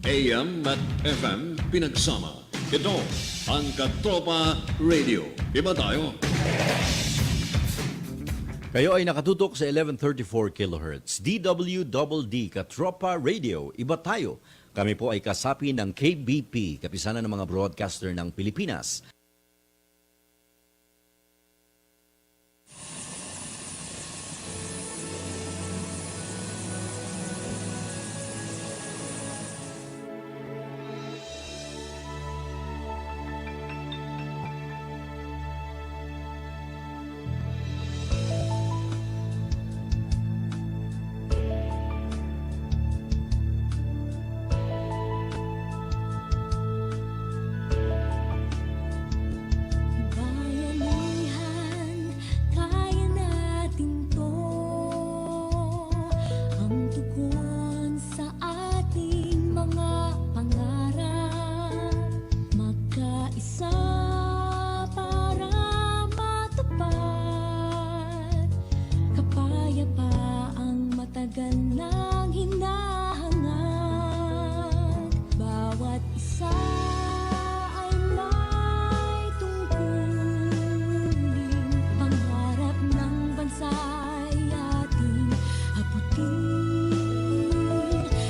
AM at FM pinagsama. Ito ang Katropa Radio. Iba tayo. Kayo ay nakatutok sa 1134 kHz. DWDD Katropa Radio. Iba tayo. Kami po ay kasapi ng KBP, Kapisanan ng mga Broadcaster ng Pilipinas. Bayanihan, kaya natin to. Ang tugon sa ating mga pangarap. Magkaisa para matupad. Kapayapaang matagal nang hinahangad. Bawat isa ay may tungkulin. Pangarap ng bansa'y ating abutin.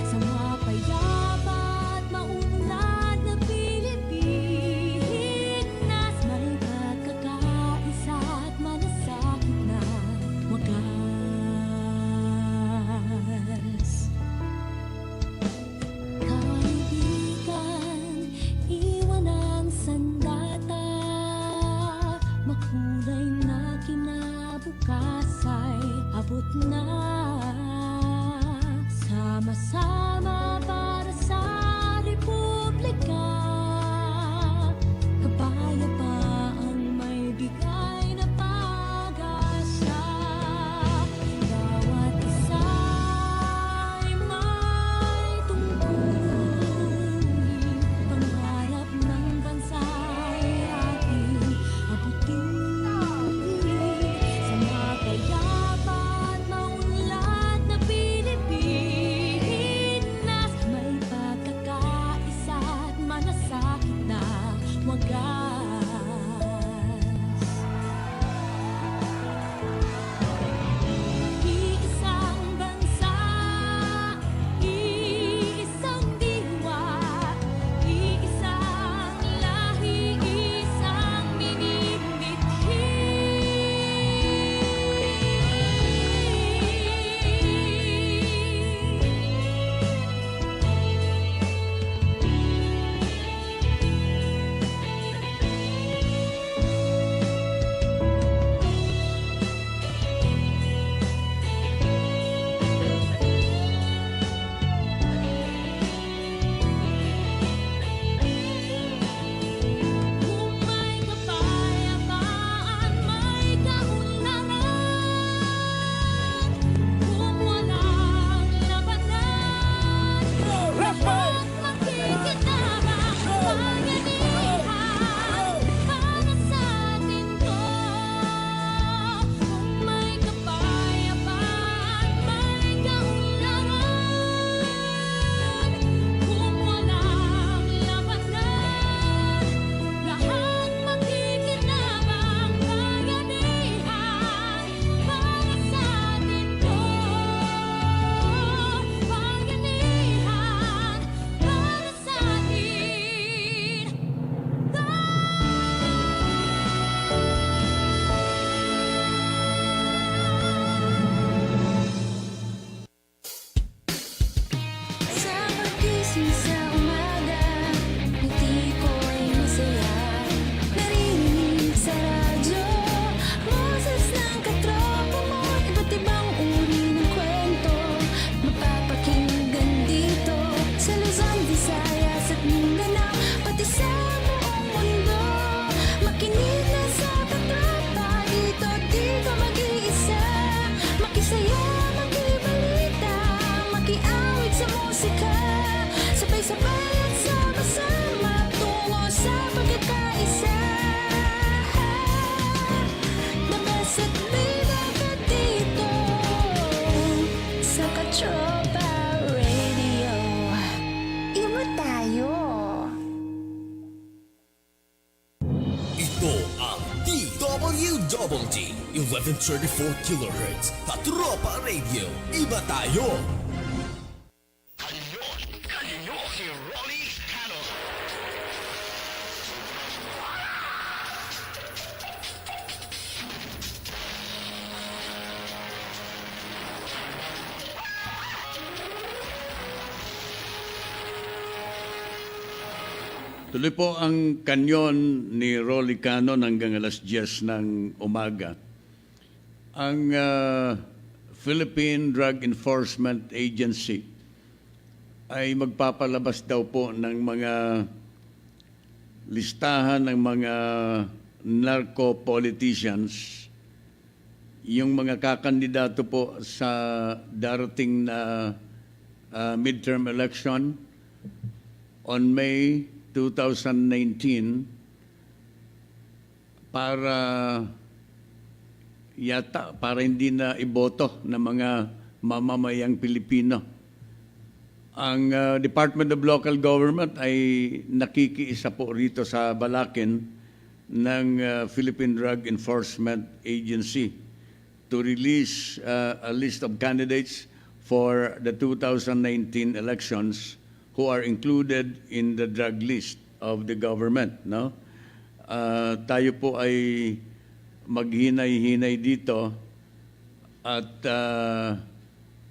Sa mapayapa at maunlad na Pilipinas, may pagkakaisa at malasakit na wakas. wagas. Iisang bansa, iisang diwa, iisang lahi, isang minimithi. Kung may kapayapaan, may kaunlaran. Kung walang labanan, lahat makikinabang. Bayanihan, para sa atin to. Kung may kapayapaan, may kaunlaran. Kung walang labanan, lahat makikinabang. Bayanihan, para sa atin to. Bayanihan, para sa atin. Sa pagising sa umaga, ngiti ko'y masaya. Narinig sa radyo, boses ng katropa mo. Iba't ibang uri ng kwento, mapapakinggan dito. Sa Luzon, Visayas at Mindanao, pati sa buong mundo. Makinig na sa katropa, dito di ka mag-iisa. Makisaya, makibalita, makiawit sa musika. Sabay-sabay at sama-sama tungo sa pagkakaisa. The best at bida ka dito sa Katropa Radio. Iba tayo. Ito ang DWDD 1134 kHz Katropa Radio. Iba tayo. Kanyon, kanyon, si Rolly Canon. Tuloy po ang kanyon ni Rolly Canon hanggang alas 10 ng umaga. Ang Philippine Drug Enforcement Agency ay magpapalabas daw po ng mga listahan ng mga narco-politicians, yung mga kakandidato po sa darating na midterm election on May 2019 para hindi na iboto ng mga mamamayang Pilipino. Ang Department of Local Government ay nakikiisa po rito sa balakid ng Philippine Drug Enforcement Agency to release a list of candidates for the 2019 elections who are included in the drug list of the government. No? Tayo po ay maghinay-hinay dito at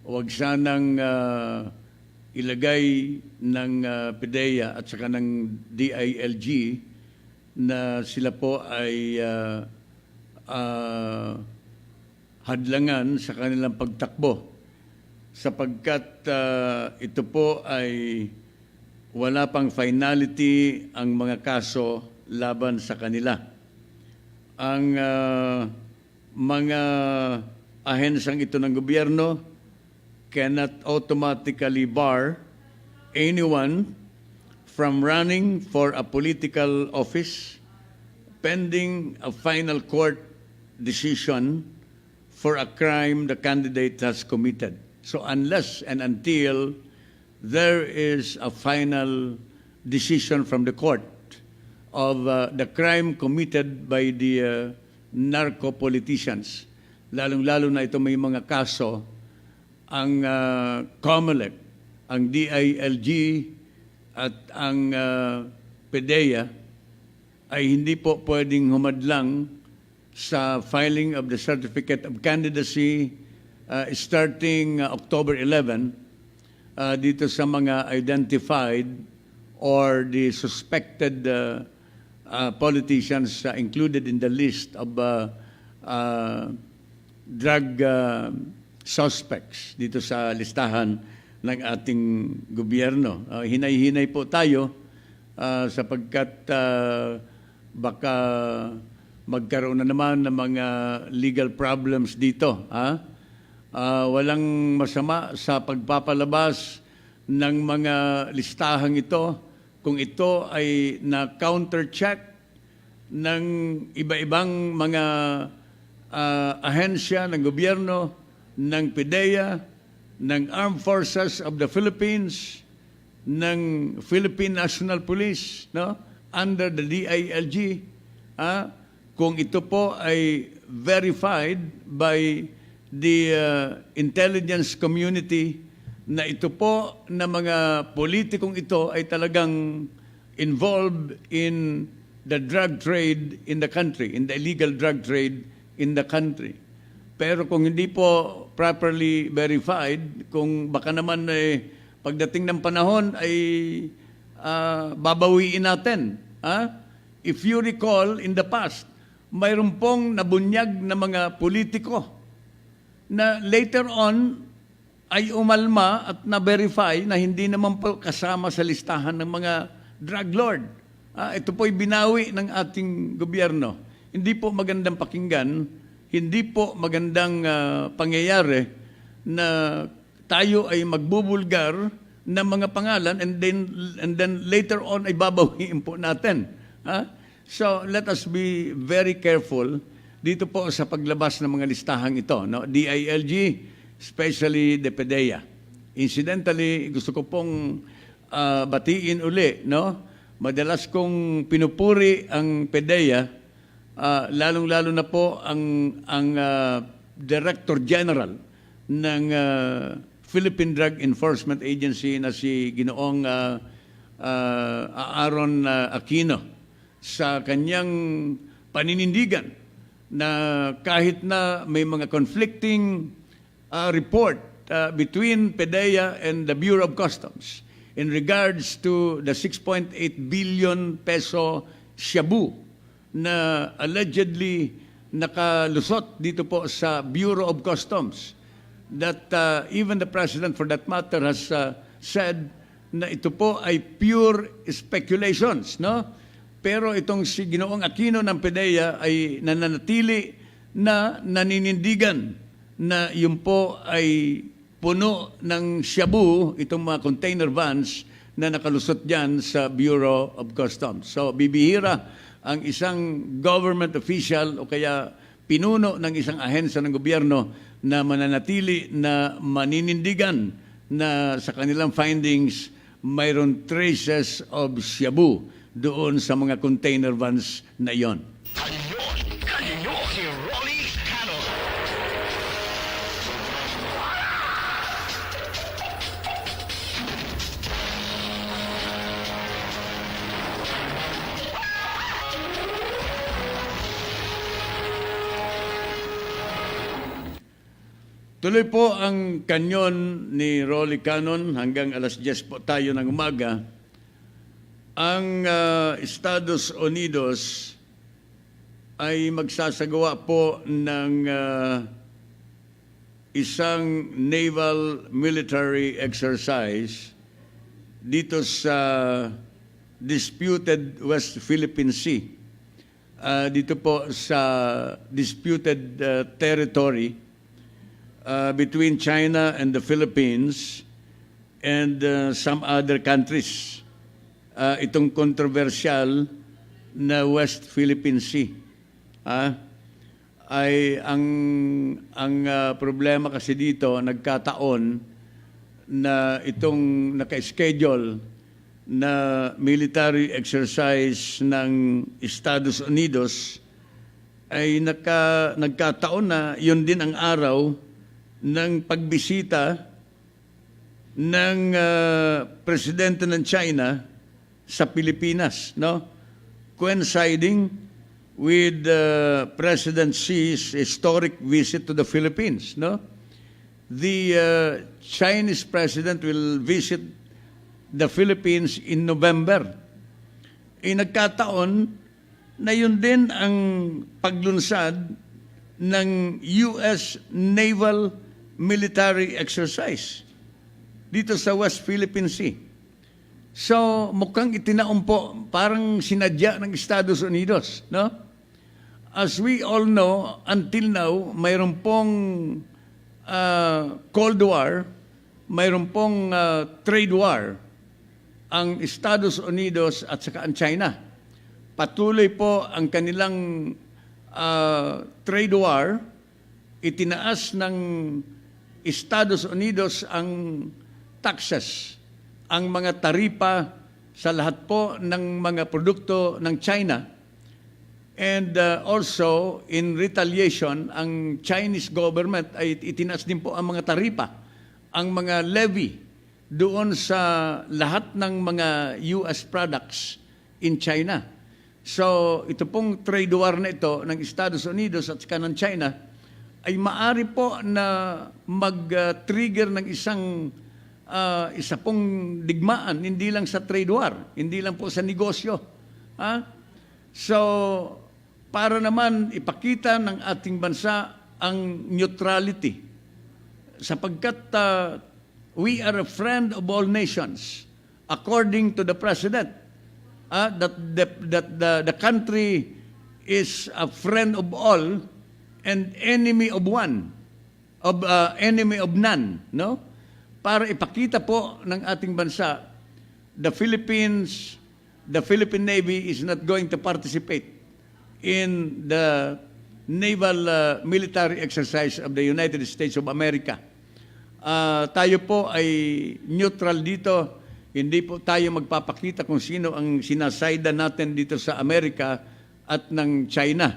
wag sanang ilagay ng PDEA at saka ng DILG na sila po ay hadlangan sa kanilang pagtakbo sapagkat ito po ay wala pang finality ang mga kaso laban sa kanila. Ang mga ahensang ito ng gobyerno cannot automatically bar anyone from running for a political office pending a final court decision for a crime the candidate has committed. So unless and until there is a final decision from the court of the crime committed by the narco-politicians. Lalong-lalo na ito may mga kaso, ang COMELEC, ang DILG, at ang PDEA ay hindi po pwedeng humadlang sa filing of the Certificate of Candidacy starting October 11 dito sa mga identified or the suspected politicians included in the list of drug suspects dito sa listahan ng ating gobyerno. Hinay-hinay po tayo sapagkat baka magkaroon na naman ng mga legal problems dito. Walang masama sa pagpapalabas ng mga listahang ito kung ito ay na-counter-check ng iba-ibang mga ahensya ng gobyerno, ng PDEA, ng Armed Forces of the Philippines, ng Philippine National Police, no? Under the DILG, kung ito po ay verified by the intelligence community na ito po na mga politikong ito ay talagang involved in the drug trade in the country, in the illegal drug trade in the country. Pero kung hindi po properly verified, kung baka naman pagdating ng panahon ay babawiin natin. If you recall, in the past, mayroon pong nabunyag na mga politiko na later on ay umalma at na-verify na hindi naman po kasama sa listahan ng mga drug lord. Ito po'y binawi ng ating gobyerno. Hindi po magandang pakinggan, hindi po magandang pangyayari na tayo ay magbubulgar ng mga pangalan and then later on ay babawiin po natin. So let us be very careful dito po sa paglabas ng mga listahang ito, no? DILG, especially the PDEA. Incidentally, gusto ko pong batiin uli, no? Madalas kong pinupuri ang PDEA, lalong-lalo na po ang Director General ng Philippine Drug Enforcement Agency na si Ginoong Aaron Aquino sa kanyang paninindigan na kahit na may mga conflicting report between PDEA and the Bureau of Customs in regards to the 6.8 billion peso shabu na allegedly nakalusot dito po sa Bureau of Customs, that even the President for that matter has said na ito po ay pure speculations, no? Pero itong si Ginoong Aquino ng PDEA ay nananatili na naninindigan na yun po ay puno ng shabu, itong mga container vans na nakalusot dyan sa Bureau of Customs. So bibihira ang isang government official o kaya pinuno ng isang ahensya ng gobyerno na mananatili na maninindigan na sa kanilang findings mayroon traces of shabu doon sa mga container vans na yon. Kanyon, si Rolly Canon. Tuloy po ang kanyon ni Rolly Canon hanggang alas 10 po tayo ng umaga. Ang Estados Unidos ay magsasagawa po ng isang naval military exercise dito sa disputed West Philippine Sea. Dito po sa disputed territory between China and the Philippines and some other countries. Itong controversial na West Philippine Sea. Ay ang problema kasi dito nagkataon na itong naka-schedule na military exercise ng Estados Unidos ay nagkataon na yun din ang araw ng pagbisita ng presidente ng China sa Pilipinas, no? Coinciding with President Xi's historic visit to the Philippines, no? The Chinese president will visit the Philippines in November. Nagkataon na yun din ang paglunsad ng US Naval Military Exercise dito sa West Philippine Sea. So, mukhang itinaon po, parang sinadya ng Estados Unidos, no? As we all know, until now, mayroon pong Cold War, mayroon pong trade war ang Estados Unidos at saka ang China. Patuloy po ang kanilang trade war. Itinaas ng Estados Unidos ang taxes, ang mga taripa sa lahat po ng mga produkto ng China. And also, in retaliation, ang Chinese government ay itinaas din po ang mga taripa, ang mga levy doon sa lahat ng mga US products in China. So, ito pong trade war na ito ng Estados Unidos at saka ng China ay maari po na mag-trigger ng isa pong digmaan, hindi lang sa trade war, hindi lang po sa negosyo. So, para naman ipakita ng ating bansa ang neutrality sapagkat we are a friend of all nations according to the president, that the country is a friend of all and enemy of one, enemy of none, no? Para ipakita po ng ating bansa, the Philippine Navy is not going to participate in the naval military exercise of the United States of America. Tayo po ay neutral dito. Hindi po tayo magpapakita kung sino ang sinasayda natin dito sa Amerika at ng China.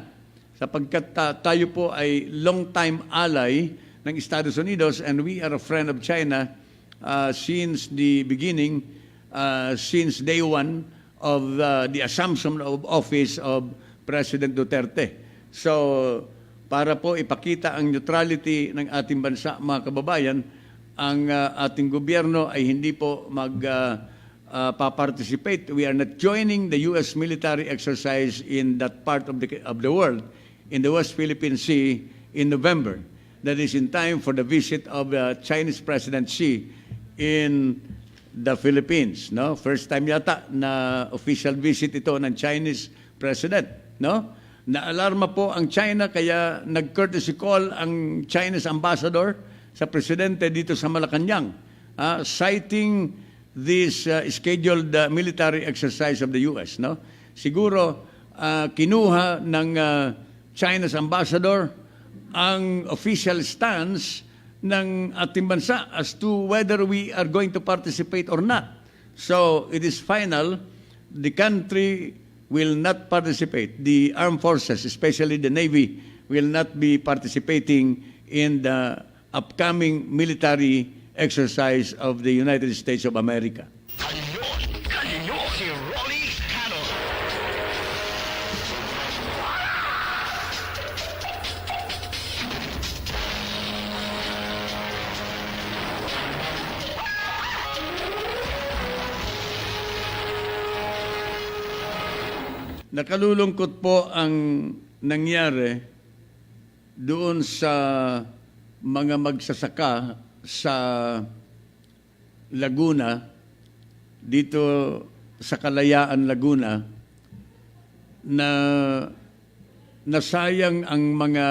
Sapagkat tayo po ay long-time ally ng Estados Unidos and we are a friend of China since the beginning, since day one of the assumption of office of President Duterte. So, para po ipakita ang neutrality ng ating bansa, mga kababayan, ang ating gobyerno ay hindi po pa-participate. We are not joining the U.S. military exercise in that part of the world, in the West Philippine Sea in November. That is in time for the visit of Chinese President Xi in the Philippines. No? First time yata na official visit ito ng Chinese President. No? Naalarma po ang China kaya nag-courtesy call ang Chinese ambassador sa presidente dito sa Malacanang, citing this scheduled military exercise of the US. No? Siguro kinuha ng China's ambassador ang official stance ng ating bansa as to whether we are going to participate or not. So it is final, the country will not participate. The armed forces, especially the Navy, will not be participating in the upcoming military exercise of the United States of America. Kanyon, si Rolly Canon. Nakalulungkot po ang nangyari doon sa mga magsasaka sa Laguna, dito sa Kalayaan, Laguna, na nasayang ang mga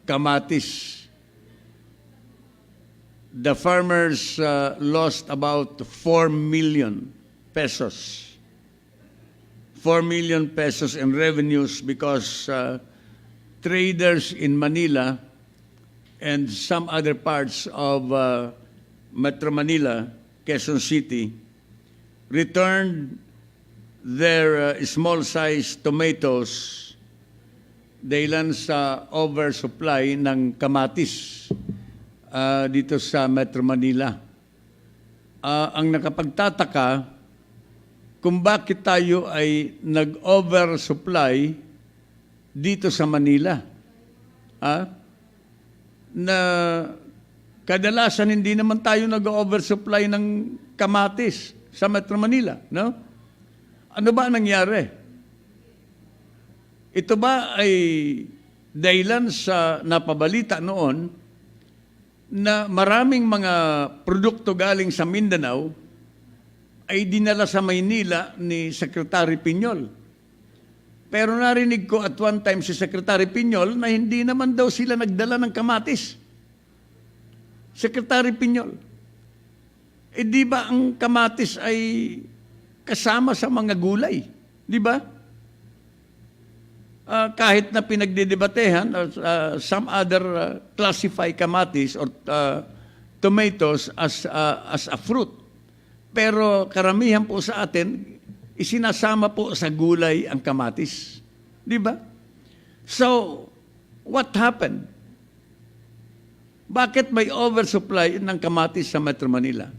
kamatis. The farmers lost about 4 million pesos. 4 million pesos in revenues because traders in Manila and some other parts of Metro Manila, Quezon City, returned their small-sized tomatoes dahilan sa oversupply ng kamatis dito sa Metro Manila. Ang nakapagtataka kung bakit tayo ay nag-oversupply dito sa Manila. Na kadalasan hindi naman tayo nag-oversupply ng kamatis sa Metro Manila, no? Ano ba nangyari? Ito ba ay dahilan sa napabalita noon na maraming mga produkto galing sa Mindanao ay dinala sa Maynila ni Secretary Piñol? Pero narinig ko at one time si Secretary Piñol na hindi naman daw sila nagdala ng kamatis. Secretary Piñol, di ba ang kamatis ay kasama sa mga gulay? Di ba? Kahit na pinagdidebatehan, some other classify kamatis or tomatoes as a fruit. Pero karamihan po sa atin, isinasama po sa gulay ang kamatis. Di ba? So, what happened? Bakit may oversupply ng kamatis sa Metro Manila?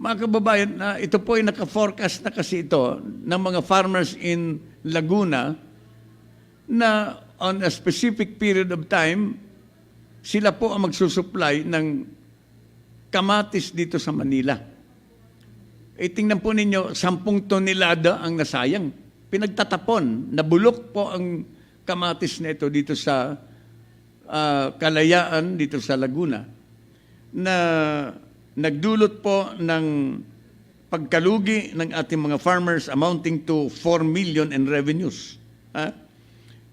Mga kababayan, ito po ay naka-forecast na kasi ito ng mga farmers in Laguna na on a specific period of time, sila po ang magsusupply ng kamatis dito sa Manila. Tingnan po ninyo, 10 tonelada ang nasayang. Pinagtatapon, nabulok po ang kamatis na ito dito sa Kalayaan, dito sa Laguna, na nagdulot po ng pagkalugi ng ating mga farmers amounting to 4 million in revenues.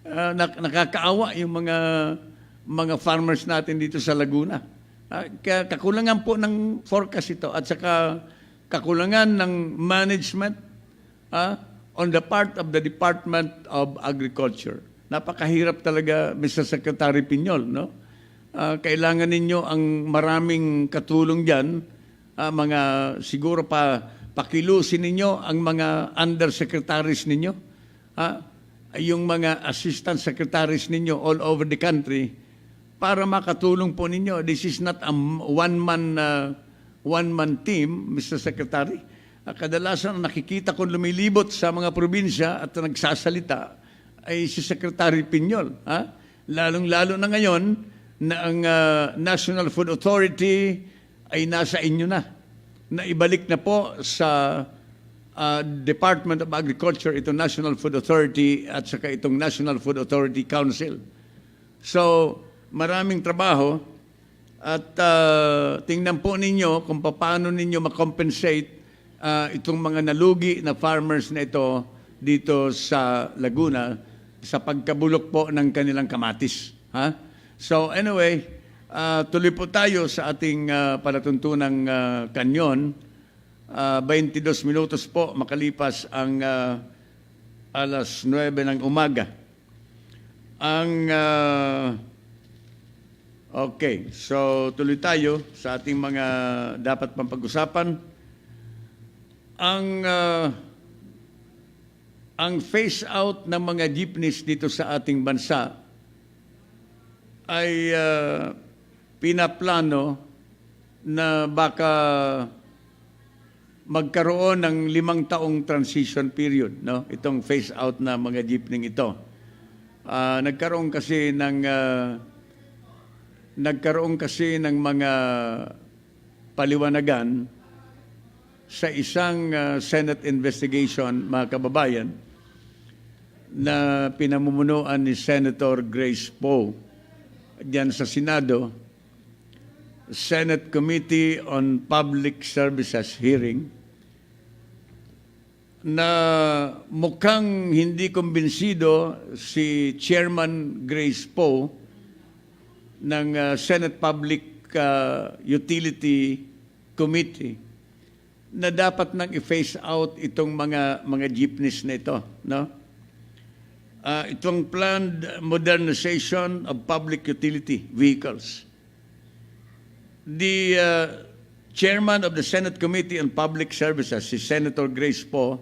Nakakaawa yung mga farmers natin dito sa Laguna. Kakulangan po ng forecast ito at saka kakulangan ng management on the part of the Department of Agriculture. Napakahirap talaga, Mr. Secretary Piñol, no? Kailangan ninyo ang maraming katulong diyan, siguro pakilusin ninyo ang mga undersecretaries ninyo, yung mga assistant secretaries ninyo all over the country para makatulong po ninyo. This is not a one-man team, Mr. Secretary. Kadalasan nakikita ko lumilibot sa mga probinsya at nagsasalita ay si Secretary Piñol. Lalong-lalo na ngayon na ang National Food Authority ay nasa inyo na. Naibalik na po sa Department of Agriculture, itong National Food Authority at saka itong National Food Authority Council. So, maraming trabaho at tingnan po ninyo kung paano ninyo makompensate itong mga nalugi na farmers na ito dito sa Laguna sa pagkabulok po ng kanilang kamatis. So anyway, tuloy po tayo sa ating palatuntunang kanyon. 22 minutos po makalipas ang alas 9 ng umaga. Okay, so tuloy tayo sa ating mga dapat pang pag-usapan. Ang phase out ng mga jeepneys dito sa ating bansa ay pinaplano na baka magkaroon ng 5 taong transition period, no? Itong phase out na mga jeepney ito. Nagkaroon kasi ng mga paliwanagan sa isang Senate investigation, mga kababayan, na pinamumunuan ni Senator Grace Poe diyan sa Senado, Senate Committee on Public Services hearing, na mukhang hindi kumbinsido si Chairman Grace Poe ng Senate Public Utility Committee na dapat nang i-phase out itong mga jeepneys na ito, no? Itong planned modernization of public utility vehicles. The Chairman of the Senate Committee on Public Services, si Senator Grace Poe,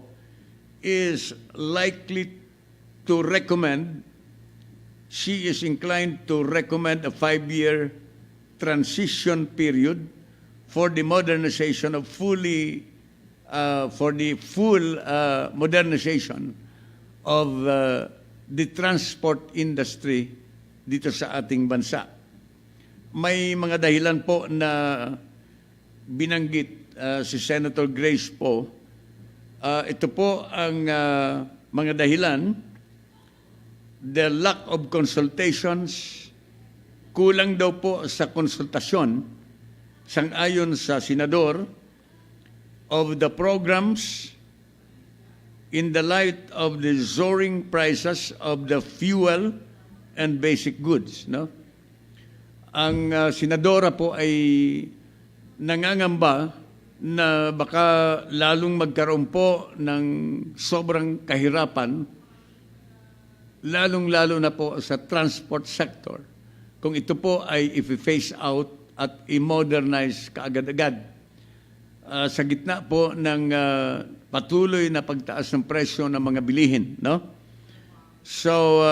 is likely to recommend, she is inclined to recommend a 5-year transition period for the modernization of for the full modernization of the transport industry dito sa ating bansa. May mga dahilan po na binanggit si Senator Grace Poe. Ito po ang mga dahilan: the lack of consultations, kulang daw po sa konsultasyon, sang-ayon sa senador, of the programs in the light of the soaring prices of the fuel and basic goods. No? Ang senadora po ay nangangamba na baka lalong magkaroon po ng sobrang kahirapan, lalong-lalo na po sa transport sector, kung ito po ay i-phase out at i-modernize kaagad-agad. Sa gitna po ng patuloy na pagtaas ng presyo ng mga bilihin. No? So,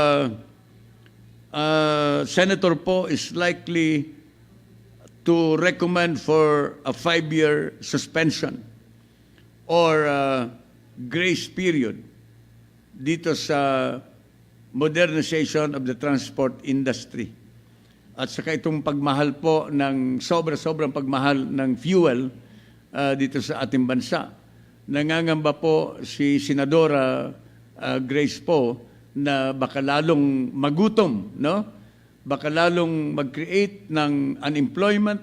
Senator Poe is likely to recommend for a 5-year suspension or grace period dito sa modernization of the transport industry. At saka itong pagmahal po ng sobrang pagmahal ng fuel dito sa ating bansa. Nangangamba po si Senadora Grace Poe na baka lalong magutom, no? Baka lalong mag-create ng unemployment,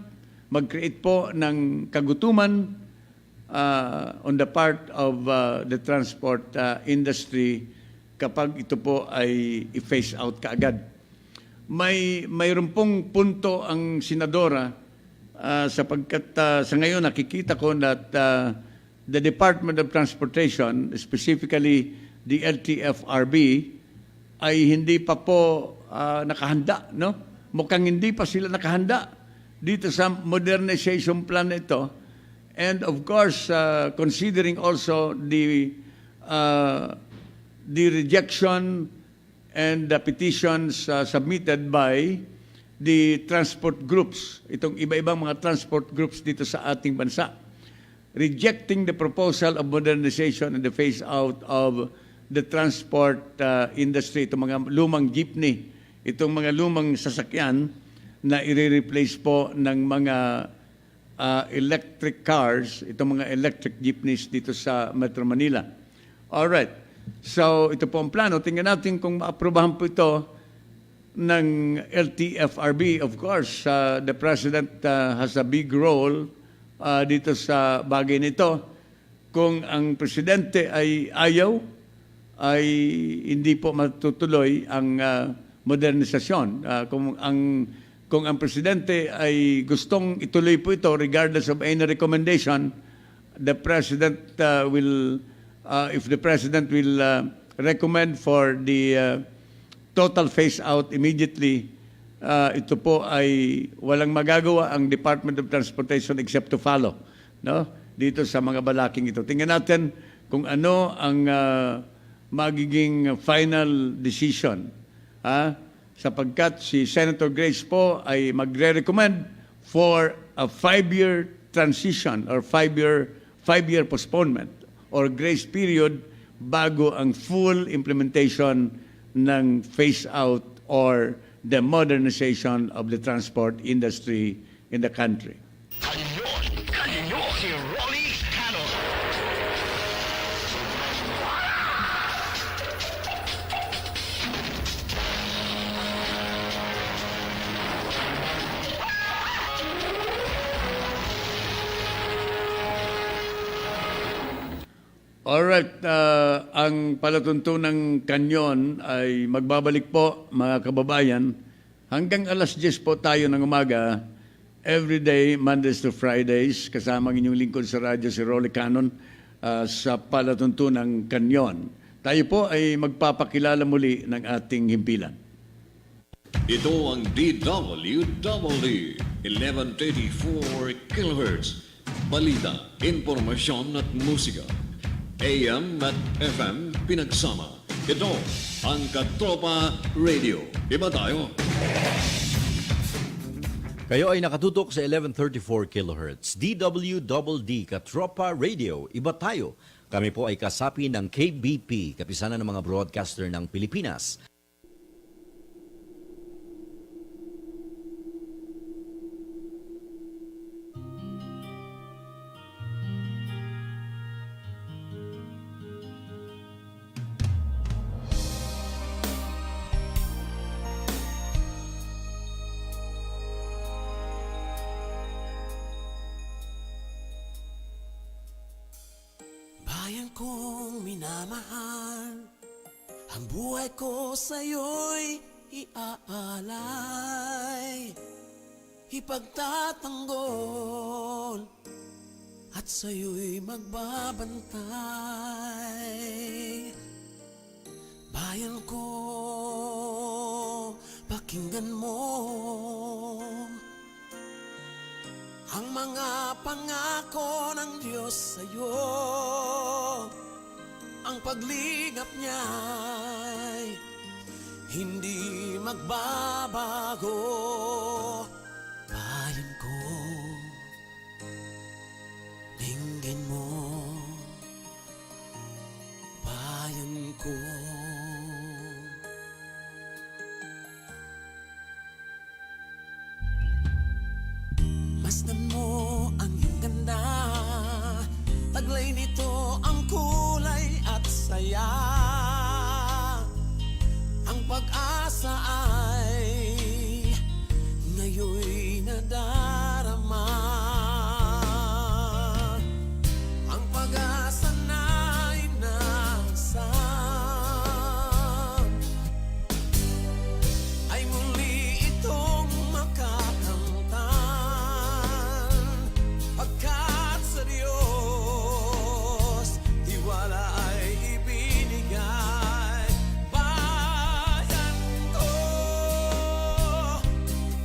mag-create po ng kagutuman on the part of the transport industry kapag ito po ay i-phase out kaagad. Mayroon pong punto ang senadora sapagkat sa ngayon nakikita ko that the Department of Transportation, specifically the LTFRB, ay hindi pa po nakahanda, no? Mukhang hindi pa sila nakahanda dito sa modernization plan ito. And of course, considering also the rejection and the petitions submitted by the transport groups, itong iba-ibang mga transport groups dito sa ating bansa, rejecting the proposal of modernization and the phase out of the transport industry, itong mga lumang jeepney, itong mga lumang sasakyan na i-replace po ng mga electric cars, itong mga electric jeepneys dito sa Metro Manila. Alright. So, ito po ang plano. Tingnan natin kung maaprobahan po ito ng LTFRB. Of course, the President has a big role dito sa bagay nito. Kung ang Presidente ay ayaw, ay hindi po matutuloy ang modernisasyon. Kung ang Presidente ay gustong ituloy po ito regardless of any recommendation, the President if the President will recommend for the total phase out immediately, ito po ay walang magagawa ang Department of Transportation except to follow, no? Dito sa mga balaking ito. Tingnan natin kung ano ang magiging final decision, sapagkat si Senator Grace po ay magre-recommend for a 5-year transition or 5-year postponement or grace period bago ang full implementation ng phase out or the modernization of the transport industry in the country. Kanyon, si Rolly Canon. Alright, ang palatuntunang Kanyon ay magbabalik po, mga kababayan, hanggang alas 10 po tayo ng umaga, everyday, Mondays to Fridays, kasama ang inyong lingkod sa radyo, si Rolly Canon, sa palatuntunang Kanyon. Tayo po ay magpapakilala muli ng ating himpilan. Ito ang DWWD 1134 kHz balita, impormasyon at musika. AM at FM pinagsama. Ito ang Katropa Radio. Iba tayo. Kayo ay nakatutok sa 1134 kHz. DWDD Katropa Radio. Iba tayo. Kami po ay kasapi ng KBP, kapisanan ng mga broadcaster ng Pilipinas. Bayan kong minamahal, ang buhay ko sa'yo'y iaalay, ipagtatanggol, at sa'yo'y magbabantay. Bayan ko, pakinggan mo ang mga pangako ng Diyos sa'yo. Ang paglingap niya'y hindi magbabago. Bayan ko, dinggin mo. Bayan ko, masdan mo ang iyong ganda, taglay nito ang kulay at saya. Ang pag-asa ay ngayon'y nadarama. Ang pag-asa na'y nasa ay muli itong makakamtan, pagkat sa Diyos tiwala ay ibinigay. Bayan ko,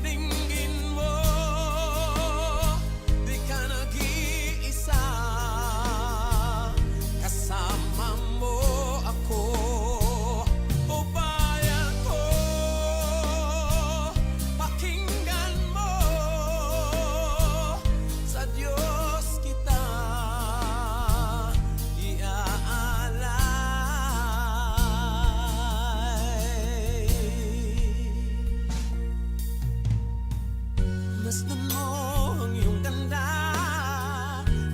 dinggin mo, di ka nag-iisa, kasama mo ako. O bayan ko, pakinggan mo, sa Diyos kita iaalay. Masdan mo ang iyong ganda,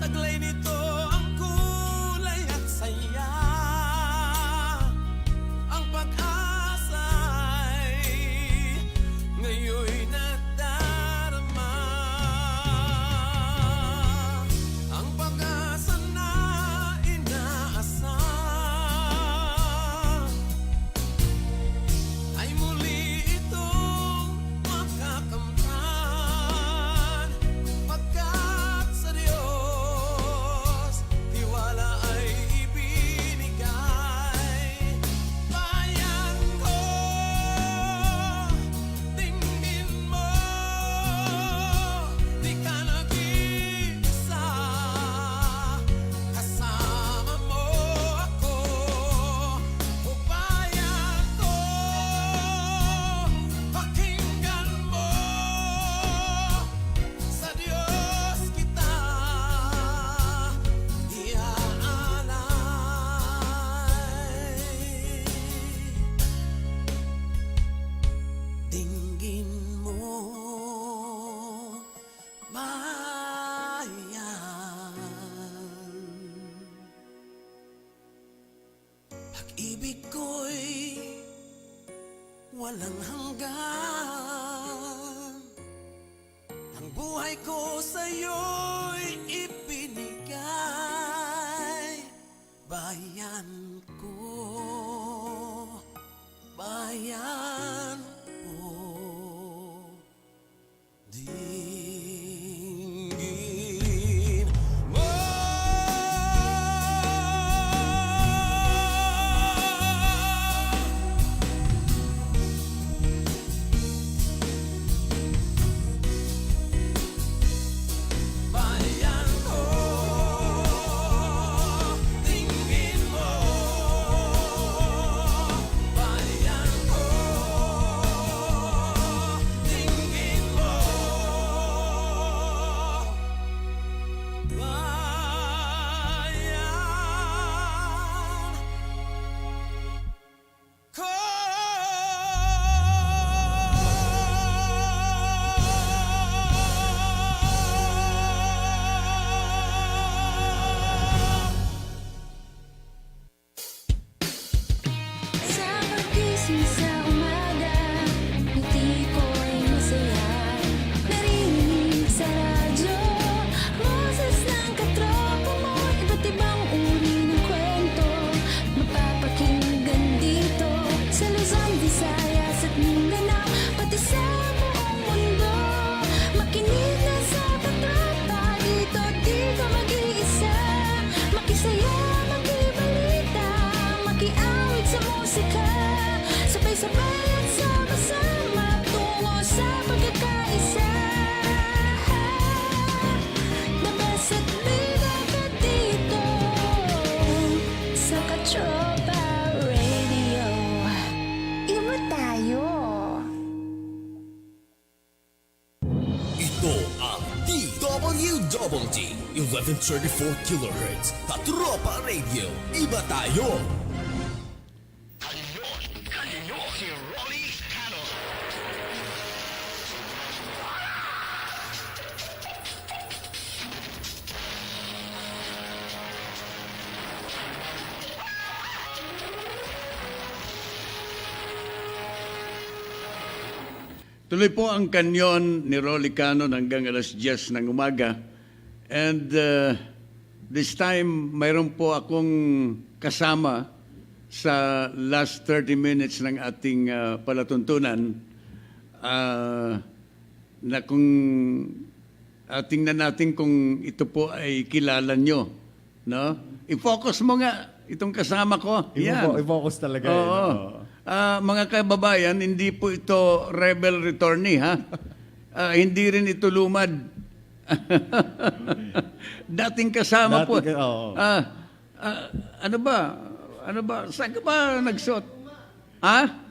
taglay nito ang kulay at saya. Ang pag-asa ay ngayon'y nadarama. Ang pag-asa na inaasam ay muli itong makakamtan, pagkat sa Diyos tiwala ay ibinigay. Bayan ko, dinggin mo, di ka nag-iisa, kasama mo ako. O bayan ko, pakinggan mo, sa Diyos kita iaalay. Dinggin mo, bayan. Pag-ibig ko'y walang hanggan, ang buhay ko sa'yo'y ibinigay. Bayan ko, bayan ko, dinggin mo. Bayan ko, Sabay at sama-sama tungo sa pagkakaisa. The best at bida ka dito sa Katropa Radio. Iba tayo. Ito ang DWDD 1134 kHz Katropa Radio. Iba tayo. Kanyon, kanyon, si Rolly Canon. Tuloy po ang kanyon ni Rolly Canon hanggang alas 10 ng umaga. And this time, mayroon po akong kasama sa last 30 minutes ng ating palatuntunan na kung tingnan natin kung ito po ay kilala nyo. No? I-focus mo nga itong kasama ko. Yan. I-focus talaga. Oo. Mga kababayan, hindi po ito rebel returnee, ha? Hindi rin ito lumad. Dating kasama po. Oo. Ano ba? Ano ba? Saan ka ba nagsuot? Ha?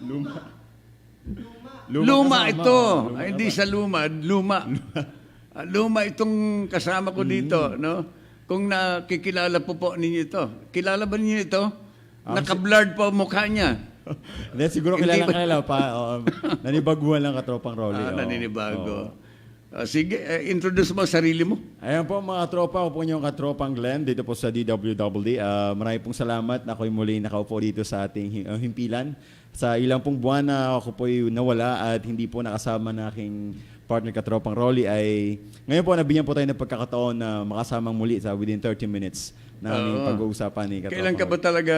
Luma kasama. ito. Luma Ay, hindi sa lumad, luma. Luma itong kasama ko dito, no? Kung nakikilala po ninyo ito. Kilala ba ninyo ito? Naka-blurred po ang mukha niya. Hindi, siguro Hindi kilala pa. Nanibaguhan lang Katropang Rolly. Naninibago. Sige, introduce mo sarili mo. Ayan po mga tropa, ako po yung Katropang Glenn dito po sa DWDD. Marami pong salamat na ako'y muli nakaupo dito sa ating himpilan. Sa ilang pong buwan na ako po'y nawala at hindi po nakasama na aking partner Katropang Rolly ay ngayon po nabigyan po tayo ng pagkakataon na makasamang muli sa within 30 minutes na aming pag-uusapan ni Katropang Kailan ka ba Rolly. talaga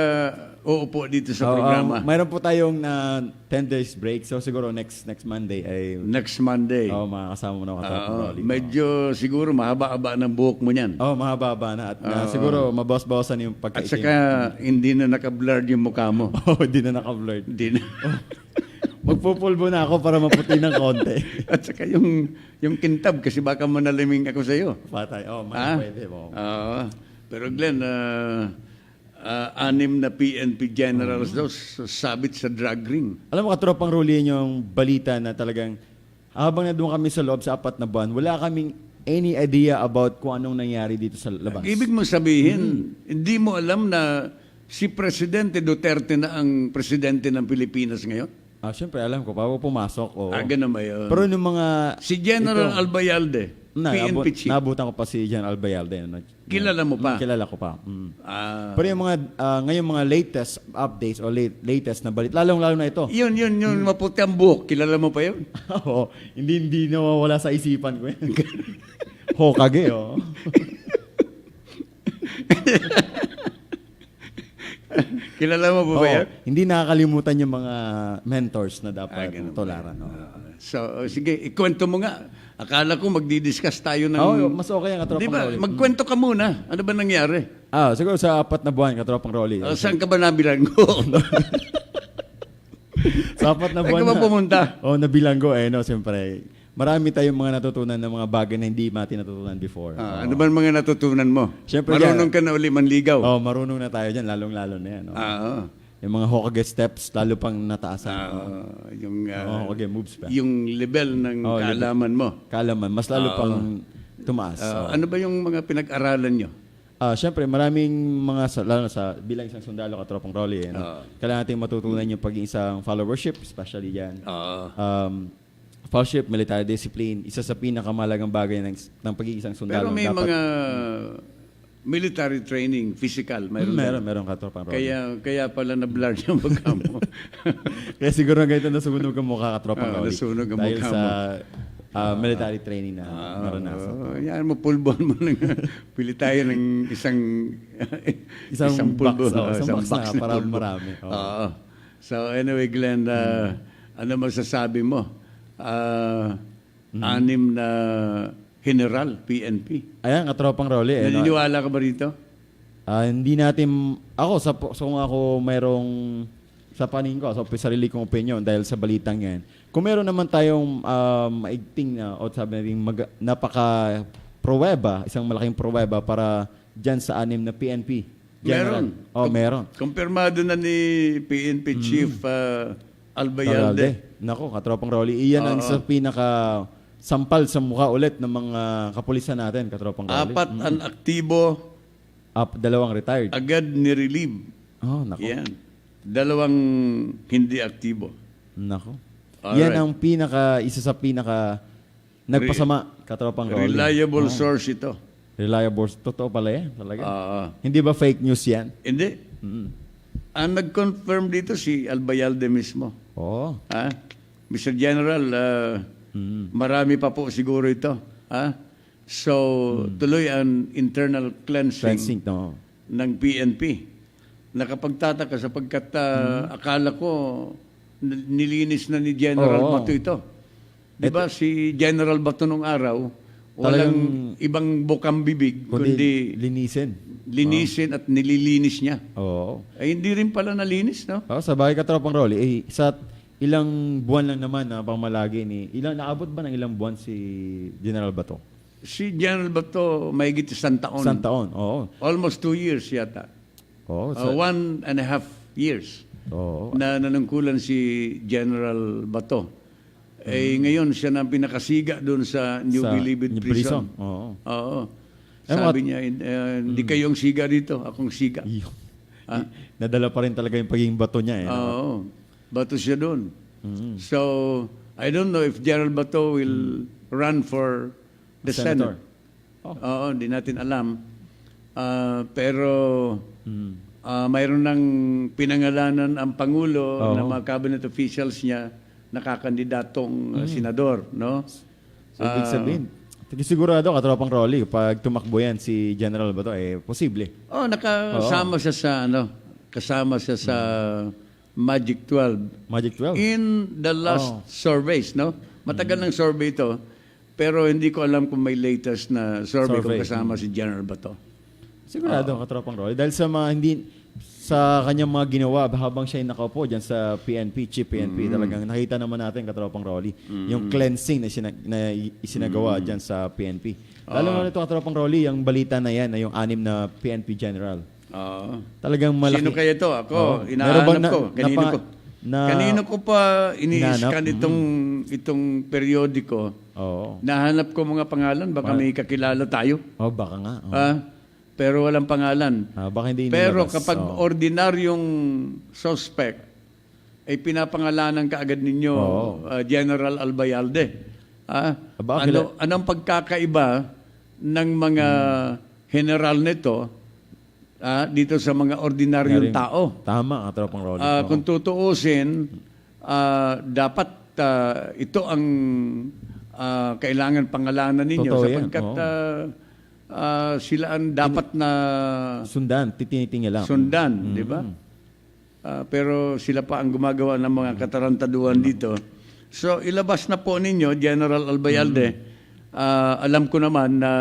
uupo dito sa programa? Mayroon po tayong 10 days break. So siguro next Monday ay Next Monday. makakasama mo na ako Katropang Rolly. Medyo siguro mahaba-haba ng buhok mo niyan. Mahaba-haba na at siguro mabawas-bawasan yung At pagkaitim. saka hindi na naka-blurred yung mukha mo. Hindi na naka-blurred. Hindi na. Magpupulbo na ako para maputi ng konti. At saka yung kintab kasi baka manaliming ako sa iyo. Patay. Pwede mo. Pero Glenn, 6 na PNP generals daw sabit sa drug ring. Alam mo, Katropang Rolly, yung balita na talagang habang nandun kami sa loob sa 4 na buwan, wala kaming any idea about kung anong nangyari dito sa labas. Ibig mo sabihin, hindi mo alam na si Presidente Duterte na ang presidente ng Pilipinas ngayon? Siyempre, alam ko, bago pumasok. Ganun ba yun? Pero nung mga... Si General Albayalde, PNP chief. Nabutan ko pa si General Albayalde. Kilala mo pa? Kilala ko pa. Pero yung mga, ngayong mga latest updates o latest na balita, lalong-lalo na ito. Yun, maputi ang buhok. Kilala mo pa yun? Oo, hindi nawawala sa isipan ko yan. Hokage, Kilala mo ba yan? Hindi nakakalimutan yung mga mentors na dapat tularan. So, sige, ikwento mo nga. Akala ko magdi-discuss tayo ng... Mas okay ang Katropang Di ba? Rolly. Magkwento ka muna. Ano ba nangyari? Siguro sa 4 na buwan, Katropang Rolly. Saan ka ba nabilanggo? Sa 4 na Saan buwan ka ba pumunta? nabilanggo siyempre. Marami tayong mga natutunan ng mga bagay na hindi natin natutunan before. Ano ba ang mga natutunan mo? Siyempre, Marunong ka na uli manligaw? Marunong na tayo dyan, lalong-lalo na yan. Yung mga Hokage steps, lalo pang nataasan. Yung, Hokage moves pa. yung level ng kaalaman mo. Kaalaman, mas lalo pang tumaas. Ano ba yung mga pinag-aralan nyo? Siyempre, maraming mga, lalo sa bilang isang sundalo, Katropang Rolly, kailangan natin matutunan yung pagiging isang followership, especially yan. Fellowship, military discipline, isa sa pinakamalagang bagay ng pagiging isang sundalo. Pero may mga military training, physical, mayroon. Meron Katropang Rolly. Kaya pala na-blur yung mukha mo. Kaya siguro ganito nasunog ang mukha Katropang Rolly. Nasunog ang dahil mukha sa mo. military training na naranasan. Yan mo, pulbon mo lang. Pili tayo ng isang pulbo. Isang box na para pulbo. marami. So anyway, Glenn, ano masasabi mo? 6 na general, PNP. Ayan, Katropang Rolly. Naniniwala ka ba rito? Hindi natin, kung ako mayroong sa paningin ko, sa sarili kong opinion dahil sa balitang yan, kung meron naman tayong maigting na o sabi natin napaka-pruweba, isang malaking pruweba para dyan sa 6 na PNP. General. Meron. Oh, meron. Kumpirmado na ni PNP Chief Albayalde. Nako, katropang Rolly. Iyan ang isa pinaka sampal sa mukha ulit ng mga kapulisan natin, katropang Rolly. 4 ang aktibo, 2 retired. agad ni-relieve. Oh, nako. Yan. 2 hindi aktibo. Nako. Alright. Yan ang isa sa pinaka nagpasama, katropang Rolly. Reliable source ito. Reliable. Totoo pala yan, talaga. Oo. Hindi ba fake news yan? Hindi. Ang nag-confirm dito si Albayalde mismo. Oo. Mr. General, marami pa po siguro ito. So, tuloy ang internal cleansing No. ng PNP. Nakapagtataka sapagkat akala ko nilinis na ni General Oo. Bato ito. Di ba si General Bato nung araw, walang ibang bukang bibig, kundi linisin. at nililinis niya. Oo. Ay, hindi rin pala nalinis, no? Sa bagay katropang Rolly, sa ilang buwan lang naman na pamalagi naabot ba ng ilang buwan si General Bato? Si General Bato, mahigit 1 taon. 1 taon, oo. Almost 2 years yata. Oo. 1.5 years Oo. na nanungkulan si General Bato. Ngayon, siya na pinakasiga doon sa New Bilibid Prison. Oo. Oo. Sabi niya, hindi kayong siga dito, akong siga. Nadala pa rin talaga yung pagiging bato niya. Oo. Bato siya doon. So, I don't know if General Bato will run for the Senator. Senate. Oo, hindi natin alam. Pero mayroon ng pinangalanan ang Pangulo ng mga cabinet officials niya nakakandidatong senador, no? So, ibig sabihin, sigurado katropang Rolly, pag tumakbo yan si General Bato, posible. Nakasama siya kasama siya sa Magic 12. Magic 12? In the last surveys, no? Matagal ng survey ito, pero hindi ko alam kung may latest na survey kung kasama si General Bato. Sigurado, katropang Rolly. Dahil sa kanyang mga ginawa habang siya ay nakaupo dyan sa PNP, Chief PNP, talagang nakita naman natin, katropang Rolly, yung cleansing na isinagawa dyan sa PNP. Lalo na ito, katropang Rolly, yung balita na yan, na yung 6 na PNP General. Talagang malaki. Sino kaya ito? Ako, inahanap ko. Kanino ko pa ini-scan itong periodiko. Nahanap ko mga pangalan, baka may kakilala tayo. Baka nga. Pero walang pangalan. Baka hindi pero kapag ordinaryong suspect, ay pinapangalanan kaagad ninyo General Albayalde. Anong pagkakaiba ng mga general nito dito sa mga ordinaryong tao? Tama, katropang Rolly. Kung tutuusin, dapat ito ang kailangan pangalanan ninyo sapagkat sila ang dapat na tinitingala. Sundan, di ba? Pero sila pa ang gumagawa ng mga katarantaduhan dito. So, ilabas na po ninyo, General Albayalde. Alam ko naman na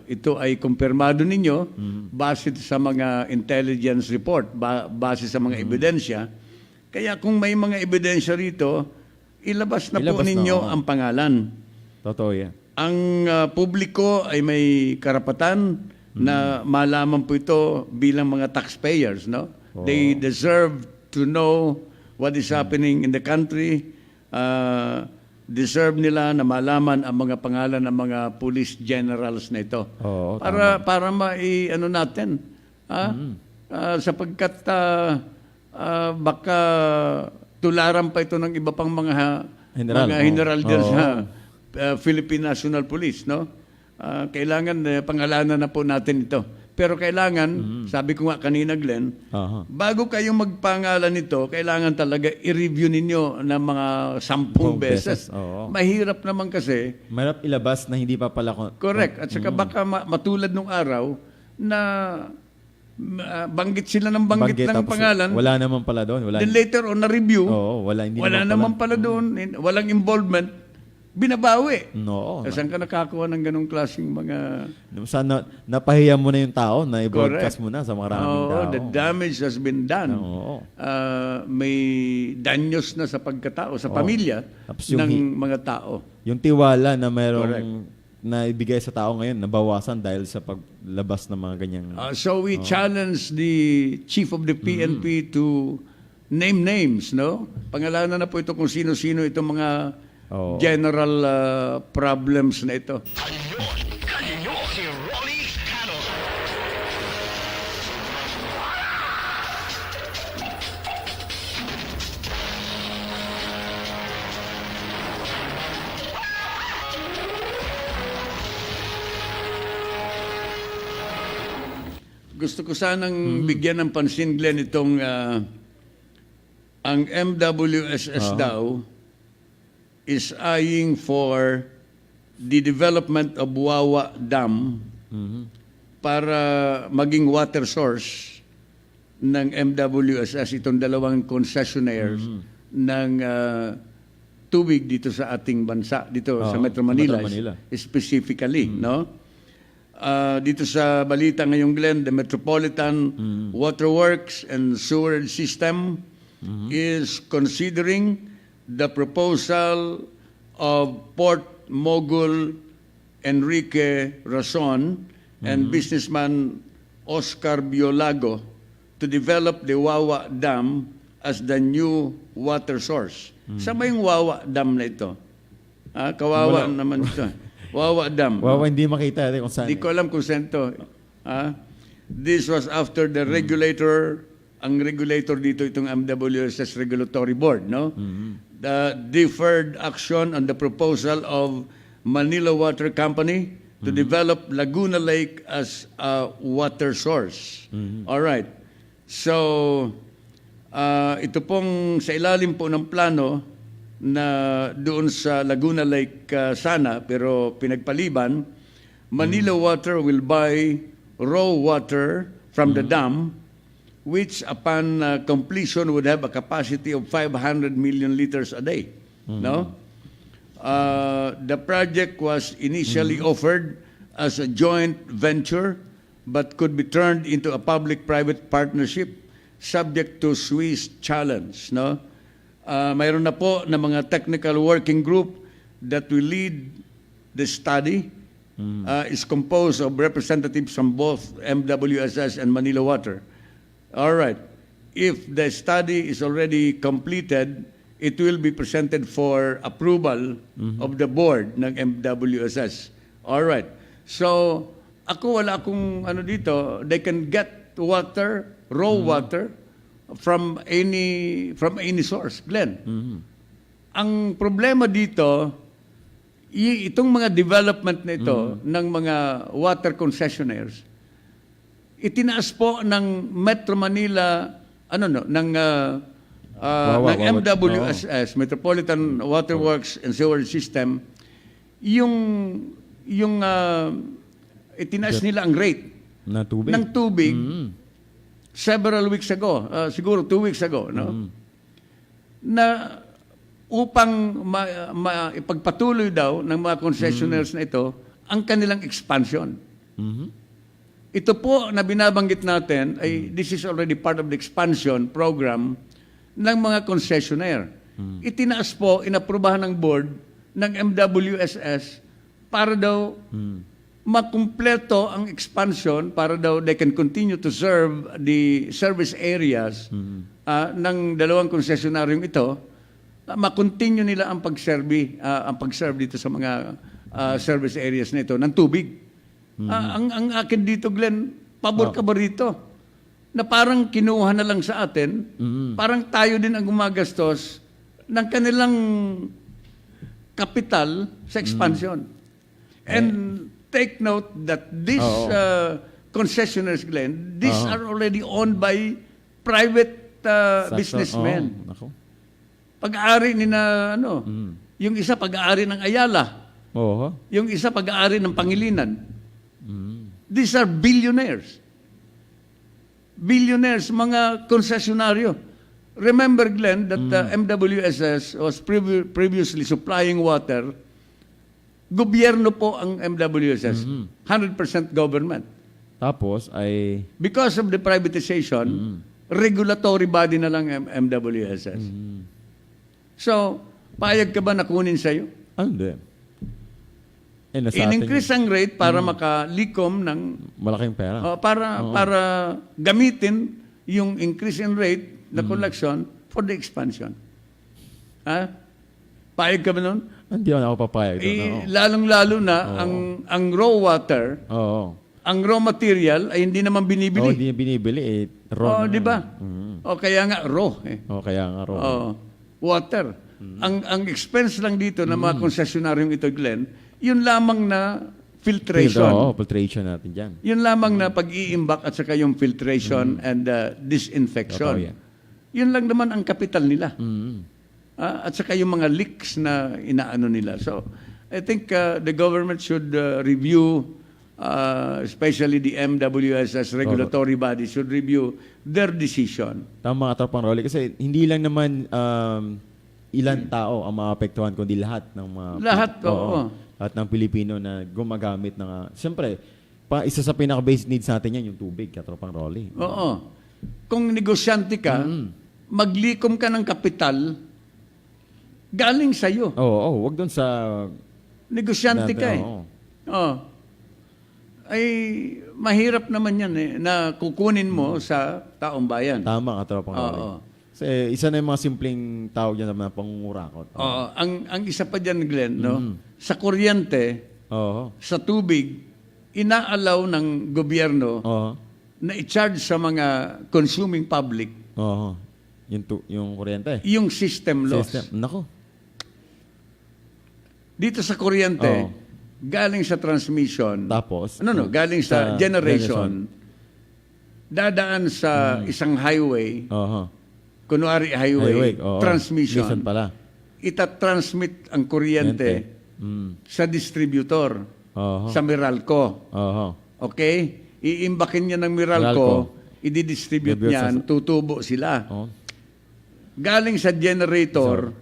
ito ay kumpirmado ninyo base sa mga intelligence report, base sa mga ebidensya. Kaya kung may mga ebidensya rito, ilabas na po ninyo ang pangalan. Totoo yan. Ang publiko ay may karapatan na malaman po ito bilang mga taxpayers, no? They deserve to know what is happening in the country. Deserve nila na malaman ang mga pangalan ng mga police generals na ito. Para mai-ano natin, sapagkat baka tularan pa ito ng iba pang mga general dyan sa Philippine National Police, no? Kailangan pangalanan na po natin ito. Pero kailangan, sabi ko nga kanina, Glenn, bago kayong magpangalan nito, kailangan talaga i-review ninyo ng mga 10 beses. Mahirap naman kasi. Mahirap ilabas na hindi pa pala. Correct. At saka baka matulad nung araw na banggit sila ng banggit ng pangalan. Wala naman pala doon. Then later on na-review. Wala naman pala doon. Walang involvement. binabawi. No. Saan ka nakakuha ng ganong klaseng mga... Sana napahiya mo na yung tao na i-broadcast Correct. mo na sa maraming Oo, tao. the damage has been done. Oo. May danyos na sa pagkatao, sa pamilya Tapos yung ng mga tao. Yung tiwala na mayroong Correct. na ibigay sa tao ngayon, nabawasan dahil sa paglabas ng mga ganyang... So we challenge the chief of the PNP to name names, no? Pangalanan na po ito kung sino-sino itong mga general problems na ito. Kanyon, si Rolly Canon. Gusto ko sanang bigyan ng pansin, Glenn, itong ang MWSS daw is eyeing for the development of Wawa Dam para maging water source ng MWSS, itong dalawang concessionaires ng tubig dito sa ating bansa, dito sa Metro Manila, specifically, no? Dito sa balita ngayong, Glenn, the Metropolitan Waterworks and Sewerage System is considering the proposal of Port Mogul Enrique Rason and businessman Oscar Biolago to develop the Wawa Dam as the new water source. Saan ba yung Wawa Dam na ito? Kawawa naman ito. Wawa Dam. Wawa, hindi makita kung saan. Hindi ko alam kung saan ito. This was after the regulator, ang regulator dito, itong MWSS Regulatory Board, no? The deferred action on the proposal of Manila Water Company to develop Laguna Lake as a water source. All right. So, ito pong sa ilalim po ng plano na doon sa Laguna Lake sana, pero pinagpaliban, Manila Water will buy raw water from the dam, which upon completion would have a capacity of 500 million liters a day. No? The project was initially offered as a joint venture, but could be turned into a public-private partnership subject to Swiss challenge. No? Mayroon na po na mga technical working group that will lead the study. Is composed of representatives from both MWSS and Manila Water. All right. If the study is already completed, it will be presented for approval of the board ng MWSS. All right. So, wala akong ano dito. They can get water, raw water, from any source, Glenn. Ang problema dito, itong mga development na ito ng mga water concessionaires, itinaas po ng Metro Manila, ng MWSS, Metropolitan Waterworks and Sewerage System, itinaas nila ang rate ng tubig several weeks ago, siguro 2 weeks ago, no? Na upang ipagpatuloy daw ng mga concessionaires na ito ang kanilang expansion. Ito po na binabanggit natin ay this is already part of the expansion program ng mga concessionaire. Itinaas po, inaprubahan ng board ng MWSS para daw makumpleto ang expansion, para daw they can continue to serve the service areas ng dalawang concessionaryong ito, makontinue nila ang pag-serve dito sa mga service areas na ito ng tubig. Ang akin dito, Glenn, pabor ka ba rito? Na parang kinuha na lang sa atin, parang tayo din ang gumagastos ng kanilang kapital sa expansion. And take note that these concessionaires, Glenn, these are already owned by private businessmen. Pag-aari ni na yung isa pag-aari ng Ayala. Yung isa pag-aari ng Pangilinan. These are billionaires. Billionaires, mga konsesyonaryo. Remember, Glenn, that MWSS was previously supplying water gobyerno po ang MWSS. 100% government. Tapos ay Because of the privatization, regulatory body na lang MWSS. So, payag ka ba na kunin sa'yo? hindi. Nasa atin In-increase ang rate para makalikom ng malaking pera. para gamitin yung increase in rate na collection for the expansion. Ha? Payag ka ba nun? Hindi ako papayag doon. Lalong-lalo na ang raw water, Oo. ang raw material ay hindi naman Oo, binibili. hindi niya binibili. Raw Di ba? Kaya nga raw. Kaya nga raw. Water. Ang expense lang dito ng mga konsesionaryong ito, Glenn, yun lamang na filtration. Filtration natin dyan. Yun lamang na pag-iimbak at saka yung filtration and disinfection. Totoo yan. Yun lang naman ang kapital nila. At saka yung mga leaks na inaano nila. So, I think the government should review, especially the MWSS regulatory body, should review their decision. Tama mga tropang Rolly. Kasi hindi lang naman ilan tao ang maapektuhan, kundi lahat ng mga... Lahat, oo. Lahat ng Pilipino na gumagamit ng... Siyempre, isa sa pinaka-basic needs natin yan, yung tubig, katropang Rolly. Oo. Kung negosyante ka, maglikom ka ng kapital, galing sa'yo. Oo, wag doon sa... Negosyante ka eh. Oo. Ay, mahirap naman yan na kukunin mo sa taong bayan. Tama, katropang Rolly. Oo. Kasi isa na yung mga simpleng tawag dyan sa mga pangungurakot. Oo. Ang isa pa dyan, Glenn, no? Sa kuryente, sa tubig, inaalaw ng gobyerno na i-charge sa mga consuming public yung kuryente. yung system loss. Nako. Dito sa kuryente, galing sa transmission, Tapos? galing sa generation, dadaan sa isang highway, kunwari highway, transmission, Mission pala. itatransmit ang kuryente sa distributor, sa Meralco. Okay? Iimbakin niya ng Meralco, i-distribute niyan, tutubo sila. Galing sa generator,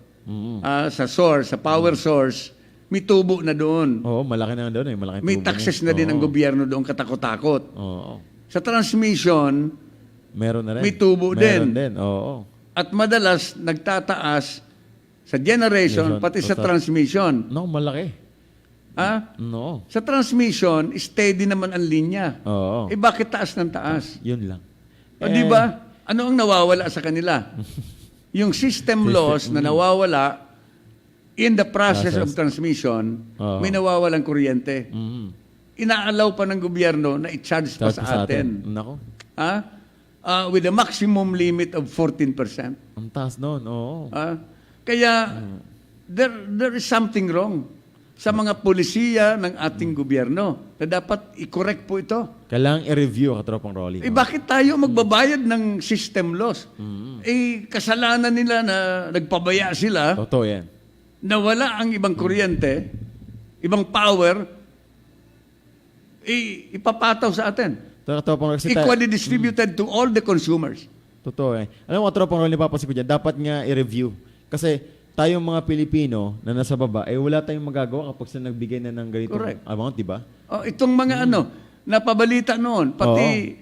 sa source, sa power source, may tubo na doon. Malaki na doon. Malaki May taxes na din ang gobyerno doon katakot-takot. Sa transmission, meron na rin. may tubo meron din. Oo. At madalas, nagtataas sa generation, pati sa transmission. No, malaki. Ha? No. Sa transmission, steady naman ang linya. Oo. Bakit taas ng taas? Yun lang. Di ba? Ano ang nawawala sa kanila? Yung system loss na nawawala in the process of transmission, may nawawalang kuryente. Inaalaw pa ng gobyerno na i-charge pa sa atin. Nako. With a maximum limit of 14%. Ang taas noon. Oo. Kaya, there is something wrong sa mga polisiya ng ating gobyerno na dapat i-correct po ito. Kailangang i-review, katropang Rolly. Bakit tayo magbabayad ng system loss? Kasalanan nila na nagpabaya sila, Totoo yan. na wala ang ibang kuryente, ibang power, ipapataw sa atin. Katropang Rolly. Equally distributed to all the consumers. Totoo eh. Alam mo, katropang Rolly, napapansin ko dyan, dapat nga i-review. Kasi tayong mga Pilipino na nasa baba, wala tayong magagawa kapag sila nagbigay na ng ganitong amount, di ba? Itong mga napabalita noon, pati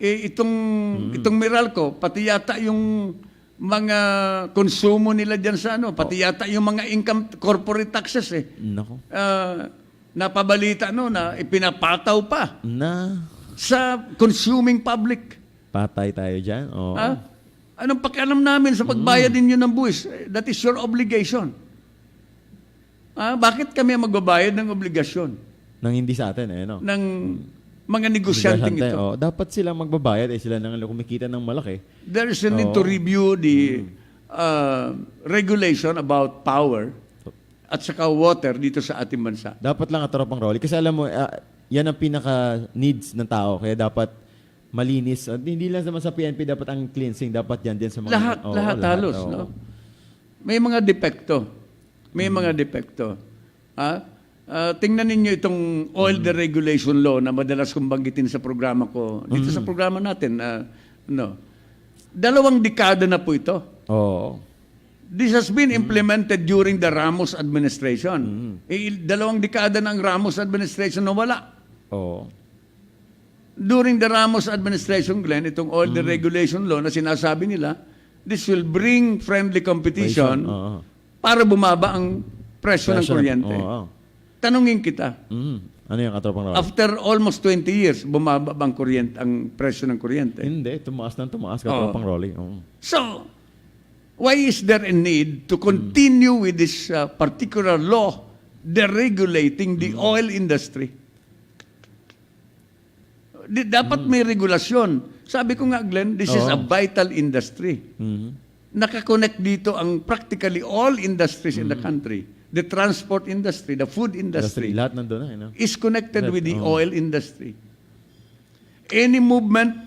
itong Meralco, pati yata yung mga konsumo nila dyan sa pati yata yung mga income corporate taxes Nako. Napabalita na ipinapataw pa Na. sa consuming public. Patay tayo dyan. Oo. Anong pakialam namin sa pagbayad ninyo ng buwis? That is your obligation. Bakit kami magbabayad ng obligasyon? Nang hindi sa atin, no? Ng mga negosyanteng ito. Dapat silang magbabayad, sila nang kumikita ng malaki. There is a need to review the regulation about power at saka water dito sa ating bansa. Dapat lang katropang Rolly. Kasi alam mo, yan ang pinaka-needs ng tao. Kaya dapat malinis. Hindi lang naman sa PNP dapat ang cleansing. Dapat yan din sa mga... Lahat halos. No? May mga depekto. Tingnan ninyo itong oil deregulation law na madalas kong banggitin sa programa ko. Dito sa programa natin. 2 dekada na po ito. Oo. This has been implemented during the Ramos administration. Dalawang dekada ng Ramos administration na wala. Oo. During the Ramos administration, Glenn, itong oil deregulation law na sinasabi nila, this will bring friendly competition Oo. para bumaba ang presyo ng kuryente. Oo. Tanungin kita, Ano yung katropang Rolly? after almost 20 years, bumaba ba ang presyo ng kuryente? Hindi, tumaas katropang Rolly. Oo. So, why is there a need to continue with this particular law deregulating the oil industry? Dapat may regulasyon. Sabi ko nga, Glenn, this is a vital industry. Nakakonect dito ang practically all industries in the country. The transport industry, the food industry, Lahat nandun na. is connected with the oil industry. Any movement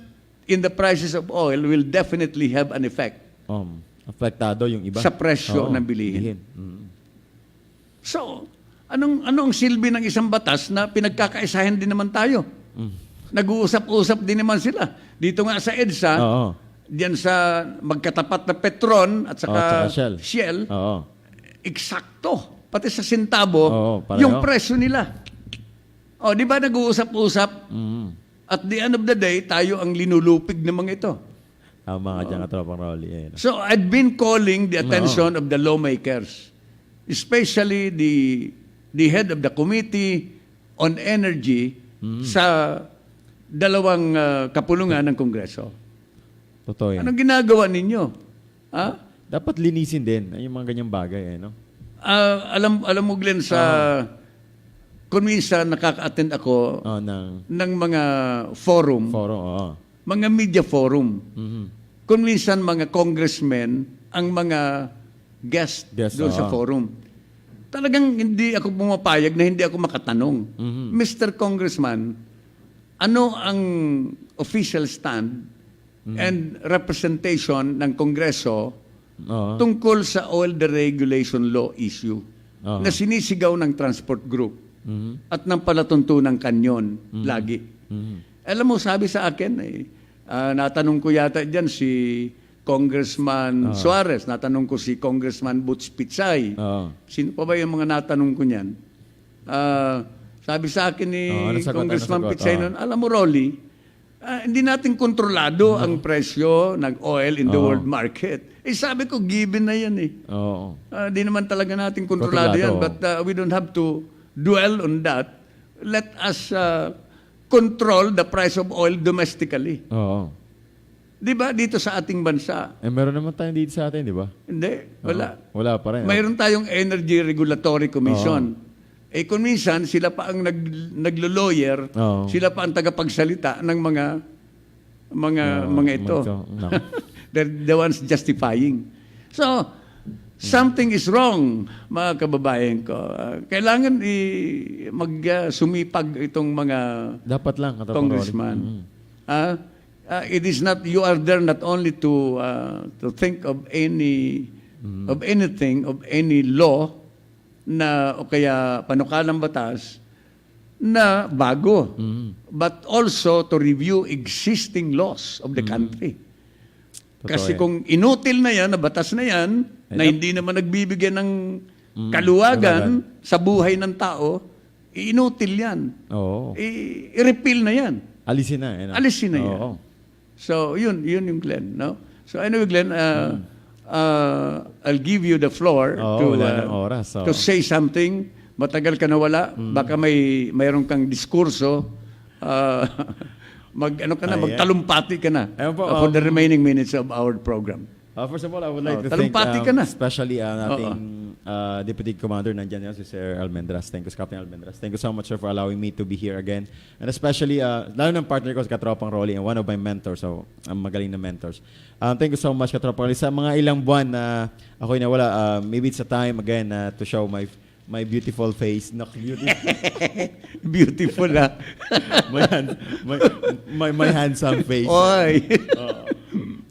in the prices of oil will definitely have an effect Apektado yung iba. sa presyo ng bilihin. So, anong silbi ng isang batas na pinagkakaisahan din naman tayo? Nag-uusap-usap din naman sila. Dito nga sa EDSA, Oo. diyan sa magkatapat na Petron at saka tsaka Shell. Oo. eksakto. Pati sa sintabo, Oo, pareho. yung presyo nila. O, di ba nag-uusap-usap? At the end of the day, tayo ang linulupig ng mga ito. Tama ka dyan, katropang Rolly. Ayun. So, I've been calling the attention of the lawmakers, especially the head of the Committee on Energy sa dalawang kapulungan ng Kongreso. Totoo yan. Anong ginagawa ninyo? Ha? Dapat linisin din yung mga ganyang bagay. No? Alam mo, Glenn, kung minsan nakaka-attend ako ng mga forum, mga media forum, kung minsan mga congressmen ang mga guest doon sa forum. Talagang hindi ako pumapayag na hindi ako makatanong. Mr. Congressman, ano ang official stand and representation ng Kongreso tungkol sa oil deregulation law issue na sinisigaw ng transport group at ng palatuntunang kanyon lagi. Alam mo, sabi sa akin, natanong ko yata dyan si Congressman Suarez, natanong ko si Congressman Butch Pitsay. Sino pa ba yung mga natanong ko niyan? Sabi sa akin ni Congressman Pitsay noon, alam mo, Rolly, hindi natin kontrolado ang presyo ng oil in the world market. Sabi ko, given na yan eh. Di naman talaga natin kontrolado yan. But we don't have to dwell on that. Let us control the price of oil domestically. Di ba? Dito sa ating bansa. Meron naman tayo dito sa atin, di ba? Hindi. Wala. Wala pa rin. Mayroon tayong Energy Regulatory Commission. Kung minsan, sila pa ang naglo-lawyer, sila pa ang tagapagsalita ng mga ito. They're the ones justifying. So, something is wrong, mga kababayan ko. Kailangan sumipag itong mga dapat lang, congressman. It is not, you are there not only to think of anything, of any law, na o kaya panukalang batas na bago, but also to review existing laws of the country. Kasi kung inutil na yan, na batas na yan, na hindi naman nagbibigyan ng kaluwagan sa buhay ng tao, inutil yan. I-repeal na yan. Alisin na. Alisin na yan. So, yun yung Glenn. No? So, anyway, Glenn, I'll give you the floor to say something. Matagal ka na wala. Baka mayroon kang diskurso. Magtalumpati ka na for the remaining minutes of our program. First of all, I would like to thank especially ating Deputy Commander nandiyan yan, si Sir Almendras. Thank you, Captain Almendras. Thank you so much, sir, for allowing me to be here again. And especially, lalo ng partner ko sa Katropang Rolly and one of my mentors, so magaling na mentors. Thank you so much, Katropang Rolly. Sa mga ilang buwan na ako'y nawala, maybe it's a time again to show my beautiful face. No, beautiful, ha? my handsome face. Oy!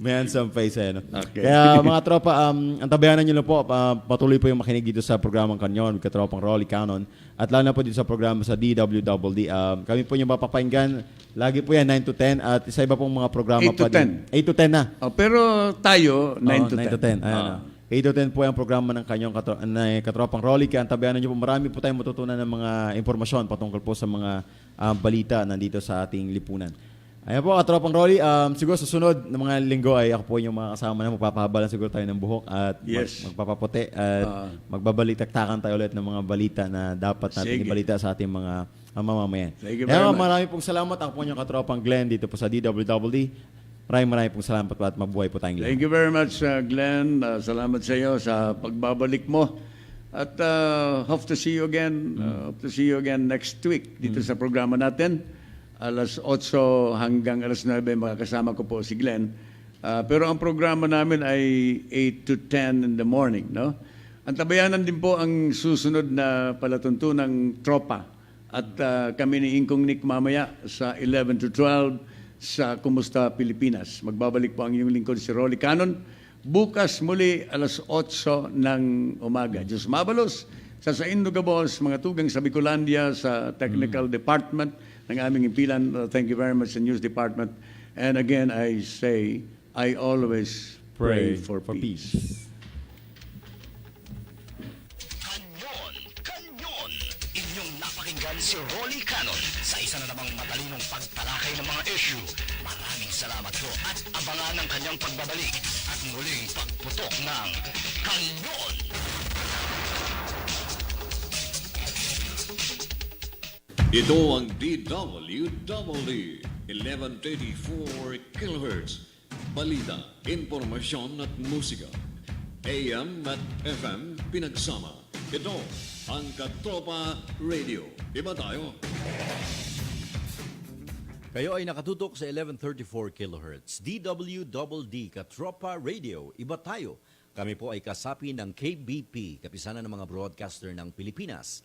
May handsome face, no? Okay. Kaya mga tropa, antabayanan nyo lang po, patuloy po yung makinig dito sa programang Kanyon, Katropang Rolly, Canon, at lalo na po dito sa programa sa DWDD. Kami po yung mapapakinggan, lagi po yan 9 to 10, at isa iba pong mga programa 8 to 10. 8 to 10 na. Pero tayo, 9 to 10. 9 to 10. 8 to 10 po ang programa ng kanyang Katropang Rolly. Kaya tabayanan niyo po, marami po tayong matutunan ng mga impormasyon patungkol po sa mga balita nandito sa ating lipunan. Ayan po, Katropang Rolly. Siguro susunod na mga linggo ay ako po yung mga kasama na magpapahabala siguro tayo ng buhok at Yes. magpapaputi at magbabalitaktakan tayo ulit ng mga balita na dapat natin Sige. ibalita sa ating mga mamamayan. Thank you very Kaya much. marami pong salamat. Ako po yung Katropang Glenn dito po sa DWWD. Maraming pong salamat po at mabuhay po tayong lahat. Thank you very much, Glenn. Salamat sa iyo sa pagbabalik mo. At hope to see you again. Hope to see you again next week dito sa programa natin. Alas 8 hanggang alas 9 makakasama ko po si Glenn. Pero ang programa namin ay 8 to 10 in the morning, no? Ang tabayanan din po ang susunod na palatuntunang tropa. At kami ni Ingkong Nick mamaya sa 11 to 12 sa Kumusta Pilipinas. Magbabalik po ang iyong lingkod si Rolly Canon. Bukas muli alas 8 ng umaga. Diyos mabalos sa Indogabos, mga tugang sa Bicolandia, sa Technical Department ng aming impilan. Thank you very much sa News Department. And again, I say, I always pray for peace. Kanyon, Kanyon. Inyong napakinggan si Rolly Canon sa isa na namang matalinong pagtalakay ng mga issue. Maraming salamat po at abangan ang kanyang pagbabalik at muling pagputok ng Kanyon. Ito ang DWWD 1134 kHz. Balita, impormasyon at musika. AM at FM pinagsama. Ito ang Katropa Radio. Iba tayo. Kayo ay nakatutok sa 1134 kHz. DWDD Katropa Radio. Iba tayo. Kami po ay kasapi ng KBP, kapisanan ng mga broadcaster ng Pilipinas.